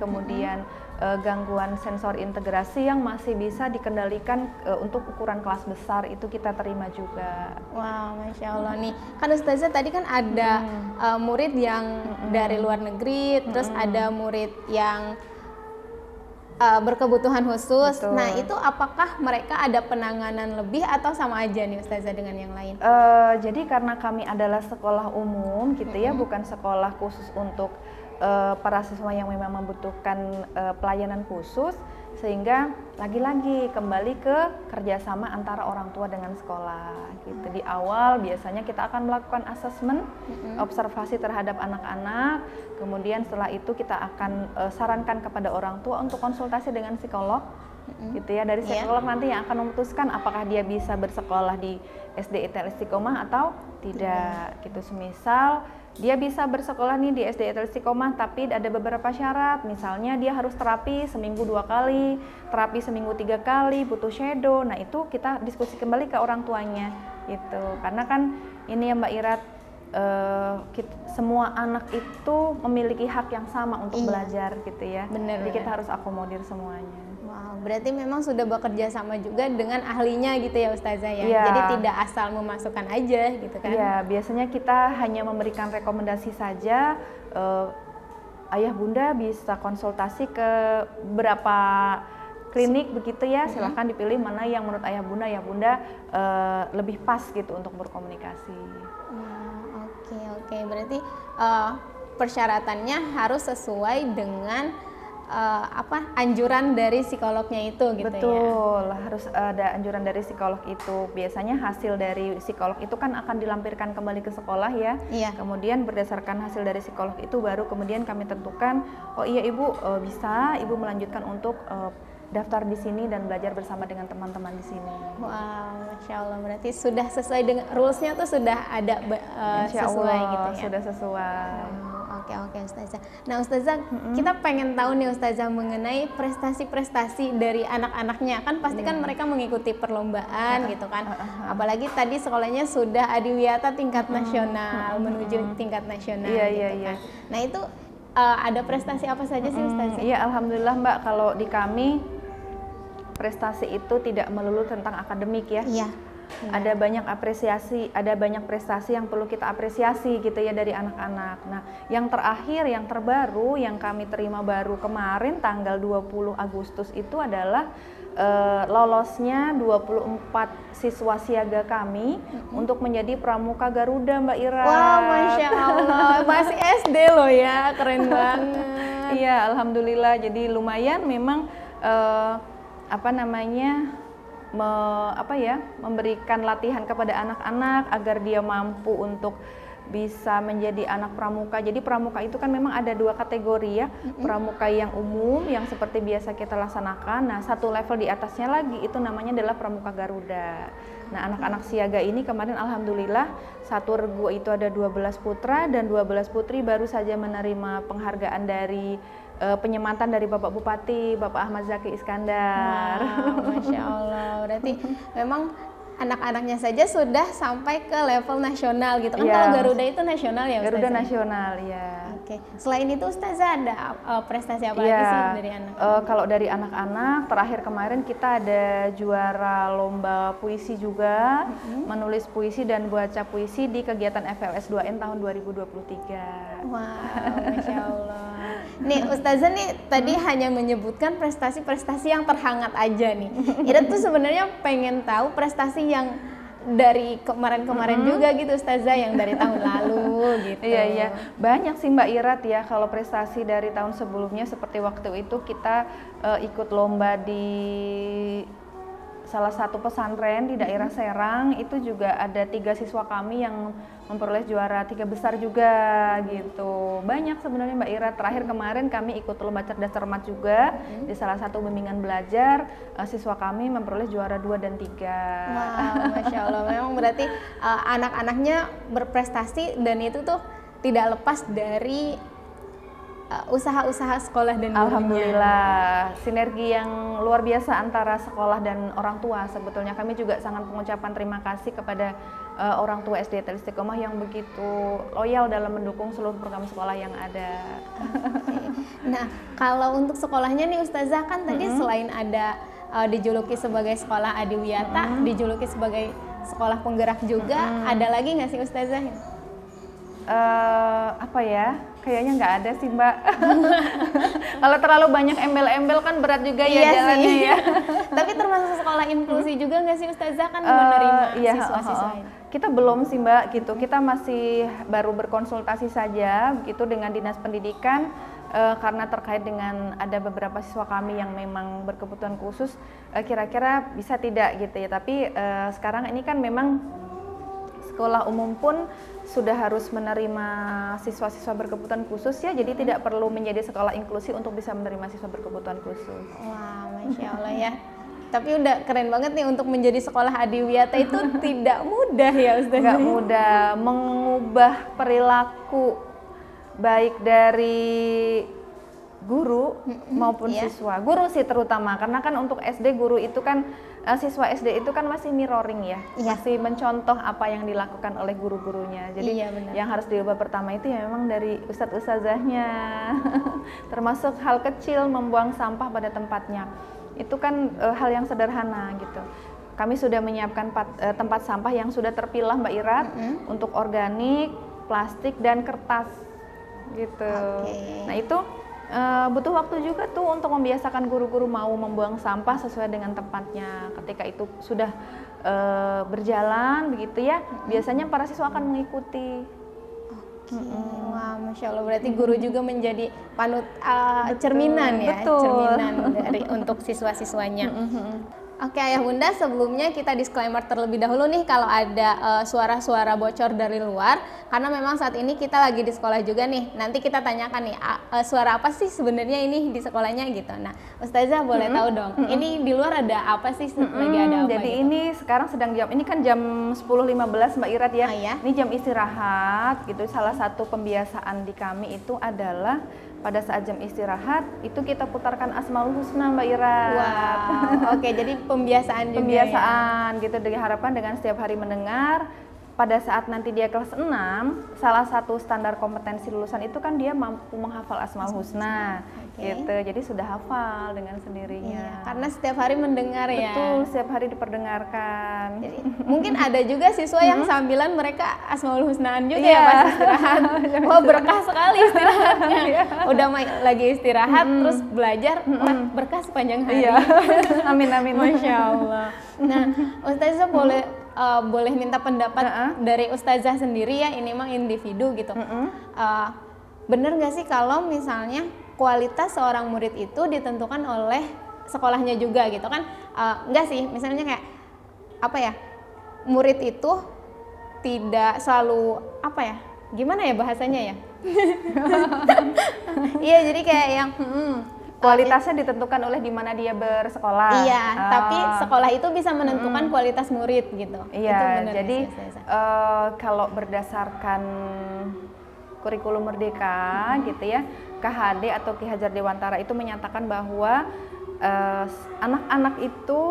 kemudian gangguan sensor integrasi yang masih bisa dikendalikan untuk ukuran kelas besar, itu kita terima juga. Wow, Masya Allah nih. Kan Ustazah tadi kan ada murid yang dari luar negeri, terus ada murid yang berkebutuhan khusus. Betul. Nah, itu apakah mereka ada penanganan lebih atau sama aja nih Ustazah dengan yang lain? Jadi karena kami adalah sekolah umum gitu ya, bukan sekolah khusus untuk para siswa yang memang membutuhkan pelayanan khusus, sehingga lagi-lagi kembali ke kerjasama antara orang tua dengan sekolah gitu. Di awal biasanya kita akan melakukan asesmen, observasi terhadap anak-anak, kemudian setelah itu kita akan sarankan kepada orang tua untuk konsultasi dengan psikolog gitu ya. Dari psikolog nanti yang akan memutuskan apakah dia bisa bersekolah di SD ITL Istiqomah atau tidak gitu. Semisal dia bisa bersekolah nih di SD ITL Istiqomah, tapi ada beberapa syarat, misalnya dia harus terapi seminggu 2 kali, terapi seminggu 3 kali, butuh shadow. Nah itu kita diskusi kembali ke orang tuanya gitu, karena kan ini ya Mbak Irat, semua anak itu memiliki hak yang sama untuk belajar gitu ya. Jadi kita harus akomodir semuanya. Wow, berarti memang sudah bekerja sama juga dengan ahlinya gitu ya Ustazah ya. Iya. Jadi tidak asal memasukkan aja gitu kan. Iya, biasanya kita hanya memberikan rekomendasi saja. Ayah bunda bisa konsultasi ke berapa klinik begitu ya. Silahkan dipilih mana yang menurut ayah bunda lebih pas gitu untuk berkomunikasi. Oke. Berarti persyaratannya harus sesuai dengan anjuran dari psikolognya itu gitu. Betul, harus ada anjuran dari psikolog itu. Biasanya hasil dari psikolog itu kan akan dilampirkan kembali ke sekolah ya. Kemudian berdasarkan hasil dari psikolog itu baru kemudian kami tentukan, oh iya ibu bisa ibu melanjutkan untuk daftar di sini dan belajar bersama dengan teman-teman di sini. Wow, Masya Allah, berarti sudah sesuai dengan rulesnya tuh sudah ada Insya sesuai Allah, gitu ya. sudah sesuai. Oke Ustazah. Nah Ustazah, kita pengen tahu nih Ustazah mengenai prestasi-prestasi dari anak-anaknya. Kan pasti kan mereka mengikuti perlombaan gitu kan. Apalagi tadi sekolahnya sudah adiwiyata tingkat nasional, menuju tingkat nasional kan. Nah itu ada prestasi apa saja sih Ustazah? Iya, alhamdulillah Mbak, kalau di kami prestasi itu tidak melulu tentang akademik ya. Iya. Ada banyak apresiasi, ada banyak prestasi yang perlu kita apresiasi gitu ya dari anak-anak. Nah, yang terakhir, yang terbaru, yang kami terima baru kemarin tanggal 20 Agustus itu adalah lolosnya 24 siswa siaga kami untuk menjadi pramuka Garuda Mbak Ira. Wah, Masya Allah, masih SD loh ya, keren banget. Iya, alhamdulillah. Jadi lumayan memang memberikan latihan kepada anak-anak agar dia mampu untuk bisa menjadi anak pramuka. Jadi pramuka itu kan memang ada 2 kategori ya, pramuka yang umum yang seperti biasa kita laksanakan. Nah, satu level di atasnya lagi itu namanya adalah pramuka Garuda. Nah, anak-anak siaga ini kemarin alhamdulillah satu regu itu ada 12 putra dan 12 putri baru saja menerima penghargaan dari penyematan dari Bapak Bupati, Bapak Ahmad Zaki Iskandar. Wow, Masya Allah, berarti memang anak-anaknya saja sudah sampai ke level nasional gitu kan. Kalau Garuda itu nasional ya Ustazah? Garuda nasional ya. Oke. Selain itu Ustazah ada prestasi apa lagi sih dari anak? Kalau dari anak-anak, terakhir kemarin kita ada juara lomba puisi juga, menulis puisi dan baca puisi di kegiatan FLS 2N tahun 2023. Wow, Masya Allah. Nih Ustazah nih tadi hanya menyebutkan prestasi-prestasi yang terhangat aja nih. Ira tuh sebenarnya pengen tahu prestasi yang dari kemarin-kemarin juga gitu Ustazah, yang dari tahun lalu gitu. Iya, banyak sih Mbak Irat ya. Kalau prestasi dari tahun sebelumnya seperti waktu itu kita ikut lomba di salah satu pesantren di daerah Serang, itu juga ada 3 siswa kami yang memperoleh juara 3 besar juga gitu. Banyak sebenarnya Mbak Ira. Terakhir kemarin kami ikut lomba cerdas cermat juga di salah satu bimbingan belajar, siswa kami memperoleh juara 2 dan 3. Wow, Masya Allah. Memang berarti anak-anaknya berprestasi dan itu tuh tidak lepas dari usaha-usaha sekolah dan gurunya. Alhamdulillah, sinergi yang luar biasa antara sekolah dan orang tua. Sebetulnya kami juga sangat mengucapkan terima kasih kepada orang tua SD Tel Istiqomah yang begitu loyal dalam mendukung seluruh program sekolah yang ada. Nah, kalau untuk sekolahnya nih Ustazah, kan tadi selain ada dijuluki sebagai sekolah adiwiyata, dijuluki sebagai sekolah penggerak juga, ada lagi nggak sih Ustazah? Apa ya? Kayaknya nggak ada sih Mbak. Kalau terlalu banyak embel-embel kan berat juga ya jalannya ya. Tapi termasuk sekolah inklusi juga nggak sih Ustazah, kan menerima siswa-siswa ini? Kita belum sih Mbak gitu. Kita masih baru berkonsultasi saja begitu dengan Dinas Pendidikan karena terkait dengan ada beberapa siswa kami yang memang berkebutuhan khusus, kira-kira bisa tidak gitu ya. Tapi sekarang ini kan memang sekolah umum pun sudah harus menerima siswa-siswa berkebutuhan khusus ya, jadi tidak perlu menjadi sekolah inklusi untuk bisa menerima siswa berkebutuhan khusus. Wah, Masya Allah ya. Tapi udah keren banget nih, untuk menjadi sekolah adiwiyata itu tidak mudah ya Ustaz. Nggak mudah, mengubah perilaku baik dari guru maupun siswa. Guru sih terutama, karena kan untuk SD guru itu kan siswa SD itu kan masih mirroring ya, masih mencontoh apa yang dilakukan oleh guru-gurunya. Jadi yang harus diubah pertama itu ya memang dari ustadz-ustazahnya. Termasuk hal kecil membuang sampah pada tempatnya. Itu kan hal yang sederhana gitu. Kami sudah menyiapkan tempat sampah yang sudah terpilah Mbak Irat untuk organik, plastik dan kertas gitu. Nah itu butuh waktu juga tuh untuk membiasakan guru-guru mau membuang sampah sesuai dengan tempatnya. Ketika itu sudah berjalan begitu ya, biasanya para siswa akan mengikuti. Wah, Masya Allah, berarti guru juga menjadi panut cerminan ya, cerminan dari untuk siswa-siswanya. Oke Ayah Bunda, sebelumnya kita disclaimer terlebih dahulu nih kalau ada suara-suara bocor dari luar, karena memang saat ini kita lagi di sekolah juga nih. Nanti kita tanyakan nih suara apa sih sebenarnya ini di sekolahnya gitu. Nah Ustazah boleh tahu dong, ini di luar ada apa sih, lagi ada apa? Jadi gitu? Ini sekarang sedang jam, ini kan jam 10.15 Mbak Irat ya. Ini jam istirahat gitu. Salah satu pembiasaan di kami itu adalah pada saat jam istirahat itu kita putarkan Asmaul Husna Mbak Irat. Wow, oke, jadi pembiasaan juga. Pembiasaan ya? Gitu, diharapkan dengan setiap hari mendengar. Pada saat nanti dia kelas 6, salah satu standar kompetensi lulusan itu kan dia mampu menghafal Asmaul Husna. Gitu, jadi sudah hafal dengan sendirinya. Iya, karena setiap hari mendengar ya. Betul, setiap hari diperdengarkan. Jadi, mungkin ada juga siswa yang sambilan mereka Asmaul Husnaan juga ya pas istirahat. Wah, berkah sekali istirahatnya. Udah lagi istirahat terus belajar, berkah sepanjang hari. Amin amin. Masya Allah. Nah, Ustazah boleh minta pendapat dari Ustazah sendiri ya, ini mah individu gitu. Bener nggak sih kalau misalnya kualitas seorang murid itu ditentukan oleh sekolahnya juga gitu kan? Enggak sih, misalnya kayak apa ya, murid itu tidak selalu apa ya, gimana ya bahasanya ya? Iya, jadi kayak yang kualitasnya ditentukan oleh di mana dia bersekolah. Iya, tapi sekolah itu bisa menentukan kualitas murid gitu. Iya, jadi kalau berdasarkan kurikulum Merdeka gitu ya, KHD atau Ki Hajar Dewantara itu menyatakan bahwa anak-anak itu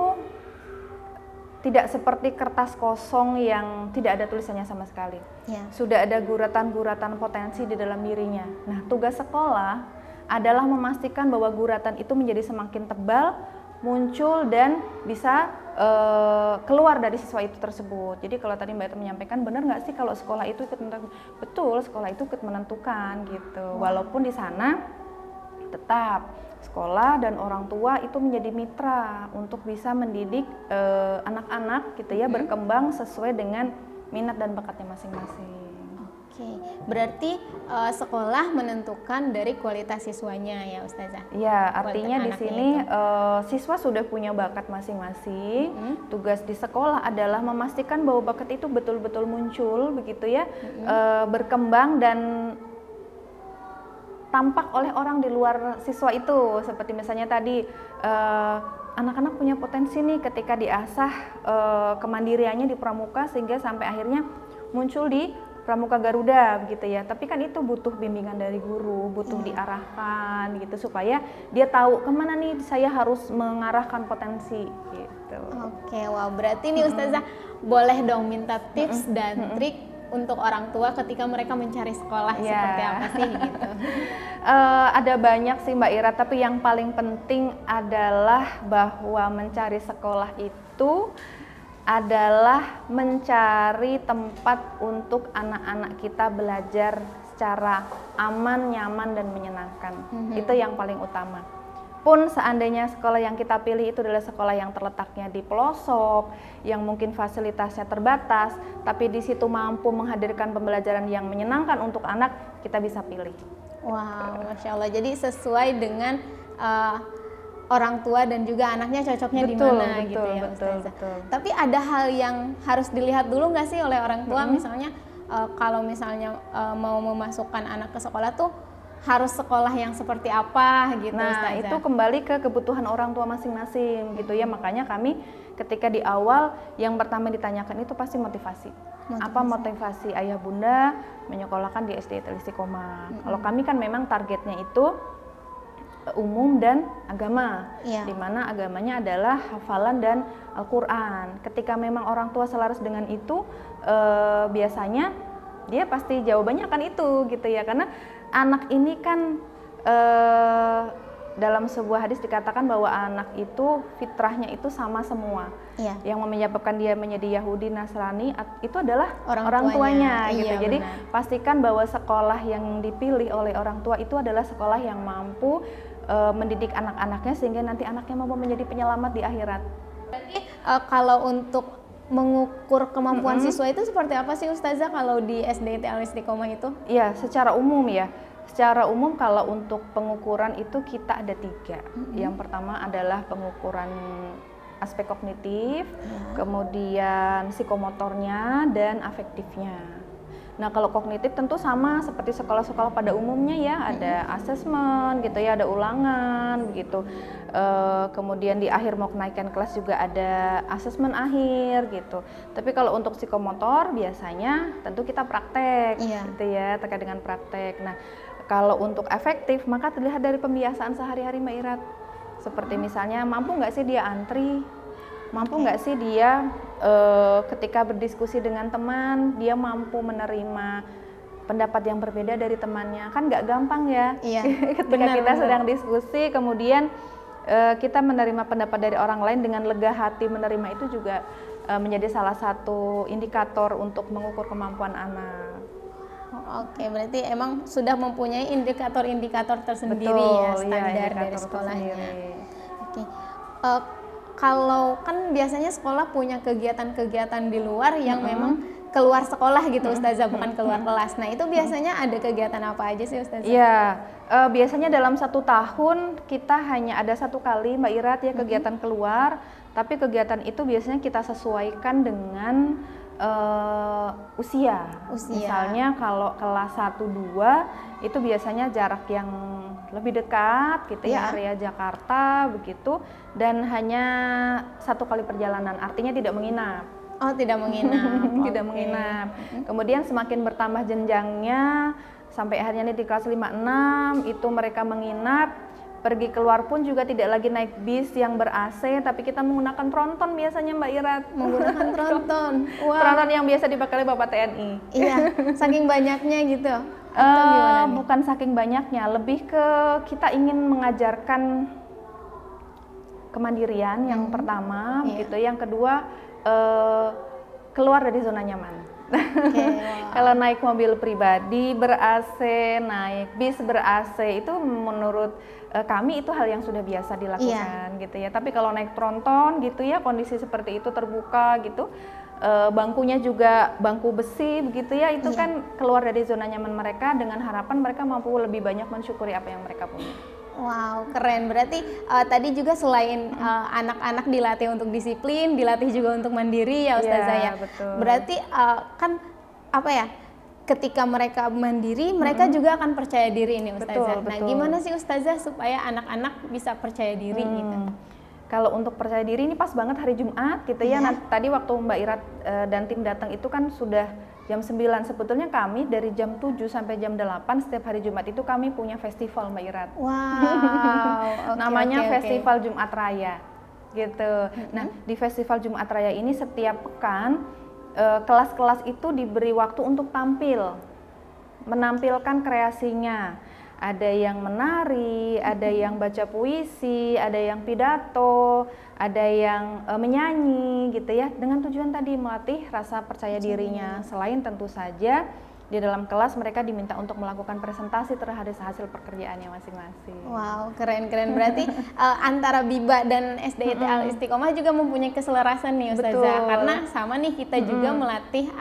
tidak seperti kertas kosong yang tidak ada tulisannya sama sekali. Sudah ada guratan-guratan potensi di dalam dirinya. Nah, tugas sekolah adalah memastikan bahwa guratan itu menjadi semakin tebal, muncul dan bisa keluar dari siswa itu tersebut. Jadi kalau tadi Mbak Eta menyampaikan, benar nggak sih kalau sekolah itu ikut menentukan? Betul, sekolah itu ikut menentukan gitu. Walaupun di sana tetap sekolah dan orang tua itu menjadi mitra untuk bisa mendidik anak-anak gitu ya, berkembang sesuai dengan minat dan bakatnya masing-masing. Oke, berarti sekolah menentukan dari kualitas siswanya ya Ustazah? Ya, artinya di sini siswa sudah punya bakat masing-masing. Tugas di sekolah adalah memastikan bahwa bakat itu betul-betul muncul begitu ya, berkembang dan tampak oleh orang di luar siswa itu. Seperti misalnya tadi anak-anak punya potensi nih ketika diasah kemandiriannya di pramuka sehingga sampai akhirnya muncul di Pramuka Garuda begitu ya. Tapi kan itu butuh bimbingan dari guru, butuh diarahkan gitu supaya dia tahu kemana nih saya harus mengarahkan potensi gitu. Oke, wah berarti nih Ustazah boleh dong minta tips dan trik untuk orang tua ketika mereka mencari sekolah seperti apa sih gitu? Ada banyak sih Mbak Ira, tapi yang paling penting adalah bahwa mencari sekolah itu adalah mencari tempat untuk anak-anak kita belajar secara aman, nyaman, dan menyenangkan. Itu yang paling utama. Pun seandainya sekolah yang kita pilih itu adalah sekolah yang terletaknya di pelosok, yang mungkin fasilitasnya terbatas, tapi di situ mampu menghadirkan pembelajaran yang menyenangkan untuk anak, kita bisa pilih. Wow, Masya Allah. Jadi sesuai dengan orang tua dan juga anaknya cocoknya di mana gitu ya Ustazah. Betul. Tapi ada hal yang harus dilihat dulu nggak sih oleh orang tua, misalnya kalau misalnya mau memasukkan anak ke sekolah tuh harus sekolah yang seperti apa gitu Ustazah? Itu kembali ke kebutuhan orang tua masing-masing gitu ya. Makanya kami ketika di awal yang pertama ditanyakan itu pasti motivasi. Apa motivasi ayah bunda menyekolahkan di SD Istiqomah? Kalau kami kan memang targetnya itu umum dan agama, di mana agamanya adalah hafalan dan Al-Quran. Ketika memang orang tua selaras dengan itu, biasanya dia pasti jawabannya akan itu gitu ya, karena anak ini kan dalam sebuah hadis dikatakan bahwa anak itu fitrahnya itu sama semua. Yang menyebabkan dia menjadi Yahudi, Nasrani itu adalah orang tuanya gitu. Jadi pastikan bahwa sekolah yang dipilih oleh orang tua itu adalah sekolah yang mampu mendidik anak-anaknya sehingga nanti anaknya mampu menjadi penyelamat di akhirat. Berarti kalau untuk mengukur kemampuan siswa itu seperti apa sih Ustazah kalau di SD Al-Istiqomah itu? Iya, secara umum ya. Secara umum kalau untuk pengukuran itu kita ada 3. Yang pertama adalah pengukuran aspek kognitif, kemudian psikomotornya, dan afektifnya. Nah kalau kognitif tentu sama seperti sekolah-sekolah pada umumnya ya, ada asesmen gitu ya, ada ulangan begitu. Kemudian di akhir mau kenaikan kelas juga ada asesmen akhir gitu. Tapi kalau untuk psikomotor biasanya tentu kita praktek gitu ya, terkait dengan praktek. Nah kalau untuk efektif maka terlihat dari pembiasaan sehari-hari Mbak Irat. Seperti misalnya mampu nggak sih dia antri? Mampu nggak sih dia ketika berdiskusi dengan teman, dia mampu menerima pendapat yang berbeda dari temannya? Kan nggak gampang ya. Ketika kita sedang diskusi, kemudian kita menerima pendapat dari orang lain dengan lega hati menerima, itu juga menjadi salah satu indikator untuk mengukur kemampuan anak. Oke, berarti emang sudah mempunyai indikator-indikator tersendiri standar dari sekolahnya. Oke. Kalau kan biasanya sekolah punya kegiatan-kegiatan di luar yang memang keluar sekolah gitu Ustazah, bukan keluar kelas. Nah itu biasanya ada kegiatan apa aja sih Ustazah? Iya, biasanya dalam 1 tahun kita hanya ada 1 kali Mbak Irat ya kegiatan keluar. Tapi kegiatan itu biasanya kita sesuaikan dengan usia. Misalnya kalau kelas 1-2 itu biasanya jarak yang lebih dekat gitu ya, area Jakarta begitu, dan hanya 1 kali perjalanan, artinya tidak menginap. Oh, tidak menginap. Tidak menginap. Kemudian semakin bertambah jenjangnya sampai akhirnya di kelas 5-6 itu mereka menginap. Pergi keluar pun juga tidak lagi naik bis yang ber-AC, tapi kita menggunakan tronton biasanya Mbak Irat. Menggunakan tronton. Wow. Tronton yang biasa dipakai oleh Bapak TNI. Iya, saking banyaknya gitu. Bukan saking banyaknya, lebih ke kita ingin mengajarkan kemandirian yang pertama, gitu. Yang kedua keluar dari zona nyaman. Kalau naik mobil pribadi ber-AC, naik bis ber-AC itu menurut kami itu hal yang sudah biasa dilakukan gitu ya. Tapi kalau naik tronton gitu ya, kondisi seperti itu terbuka gitu, bangkunya juga bangku besi begitu ya, itu kan keluar dari zona nyaman mereka dengan harapan mereka mampu lebih banyak mensyukuri apa yang mereka punya. Wow, keren. Berarti tadi juga selain anak-anak dilatih untuk disiplin, dilatih juga untuk mandiri ya Ustazah ya. Betul. Berarti kan apa ya? Ketika mereka mandiri, mereka juga akan percaya diri ini Ustazah. Betul. Nah, gimana sih Ustazah supaya anak-anak bisa percaya diri gitu? Kalau untuk percaya diri ini pas banget hari Jumat gitu ya. Nah, tadi waktu Mbak Irat dan tim datang itu kan sudah jam 9. Sebetulnya kami dari jam 7 sampai jam 8 setiap hari Jumat itu kami punya festival, Mbak Irat. Wow. Namanya Festival Jumat Raya gitu. Nah, di Festival Jumat Raya ini setiap pekan kelas-kelas itu diberi waktu untuk tampil, menampilkan kreasinya. Ada yang menari, ada yang baca puisi, ada yang pidato, ada yang menyanyi gitu ya, dengan tujuan tadi melatih rasa percaya dirinya. Selain tentu saja di dalam kelas mereka diminta untuk melakukan presentasi terhadap hasil pekerjaannya masing-masing. Wow, keren-keren. Berarti antara Biba dan SDIT Al Istiqomah juga mempunyai keselarasan nih Ustazah. Betul. Karena sama nih kita juga melatih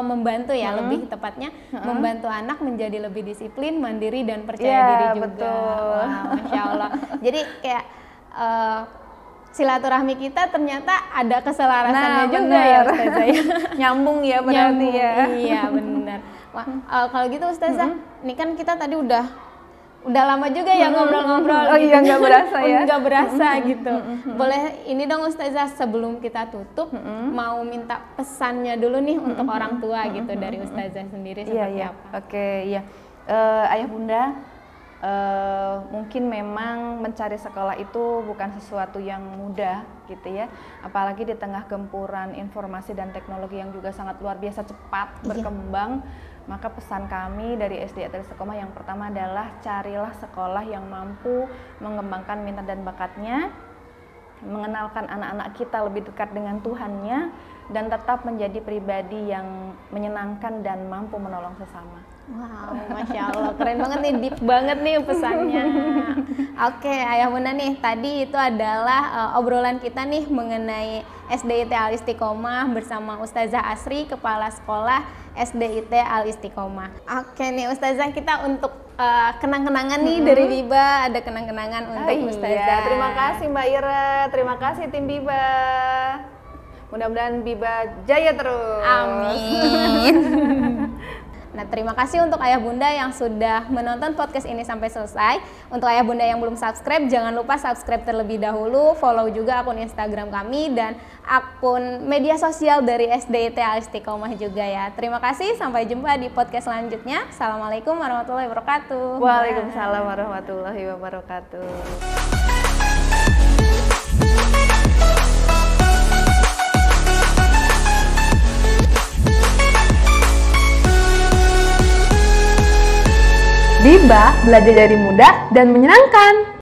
membantu ya, lebih tepatnya membantu anak menjadi lebih disiplin, mandiri dan percaya diri juga. Betul. Wow, Masya Allah. Jadi kayak silaturahmi kita ternyata ada keselarasannya juga ya Ustazah ya. Nyambung ya berarti ya. Iya benar. Wah, kalau gitu Ustazah, ini kan kita tadi udah lama juga ya ngobrol-ngobrol. Oh iya, nggak berasa ya? Nggak berasa gitu. Boleh ini dong Ustazah, sebelum kita tutup mau minta pesannya dulu nih untuk orang tua gitu dari Ustazah sendiri seperti apa? Oke, iya. Ayah bunda, mungkin memang mencari sekolah itu bukan sesuatu yang mudah gitu ya, apalagi di tengah gempuran informasi dan teknologi yang juga sangat luar biasa cepat berkembang. Maka pesan kami dari SDIT Al Istiqomah yang pertama adalah carilah sekolah yang mampu mengembangkan minat dan bakatnya, mengenalkan anak-anak kita lebih dekat dengan Tuhannya, dan tetap menjadi pribadi yang menyenangkan dan mampu menolong sesama. Wow, Masya Allah, keren banget nih, deep banget nih pesannya. Oke, Ayah Bunda nih, tadi itu adalah obrolan kita nih mengenai SDIT Al Istiqomah bersama Ustazah Asri, Kepala Sekolah SDIT Al Istiqomah. Oke nih Ustazah, kita untuk kenang-kenangan nih dari Biba, ada kenang-kenangan untuk Ustazah. Iya. Terima kasih Mbak Ira, terima kasih tim Biba. Mudah-mudahan Biba jaya terus. Amin. Nah, terima kasih untuk Ayah Bunda yang sudah menonton podcast ini sampai selesai. Untuk Ayah Bunda yang belum subscribe, jangan lupa subscribe terlebih dahulu, follow juga akun Instagram kami dan akun media sosial dari SDIT Al Istiqomah juga ya. Terima kasih, sampai jumpa di podcast selanjutnya. Assalamualaikum warahmatullahi wabarakatuh. Waalaikumsalam warahmatullahi wabarakatuh. Biba belajar dari mudah dan menyenangkan.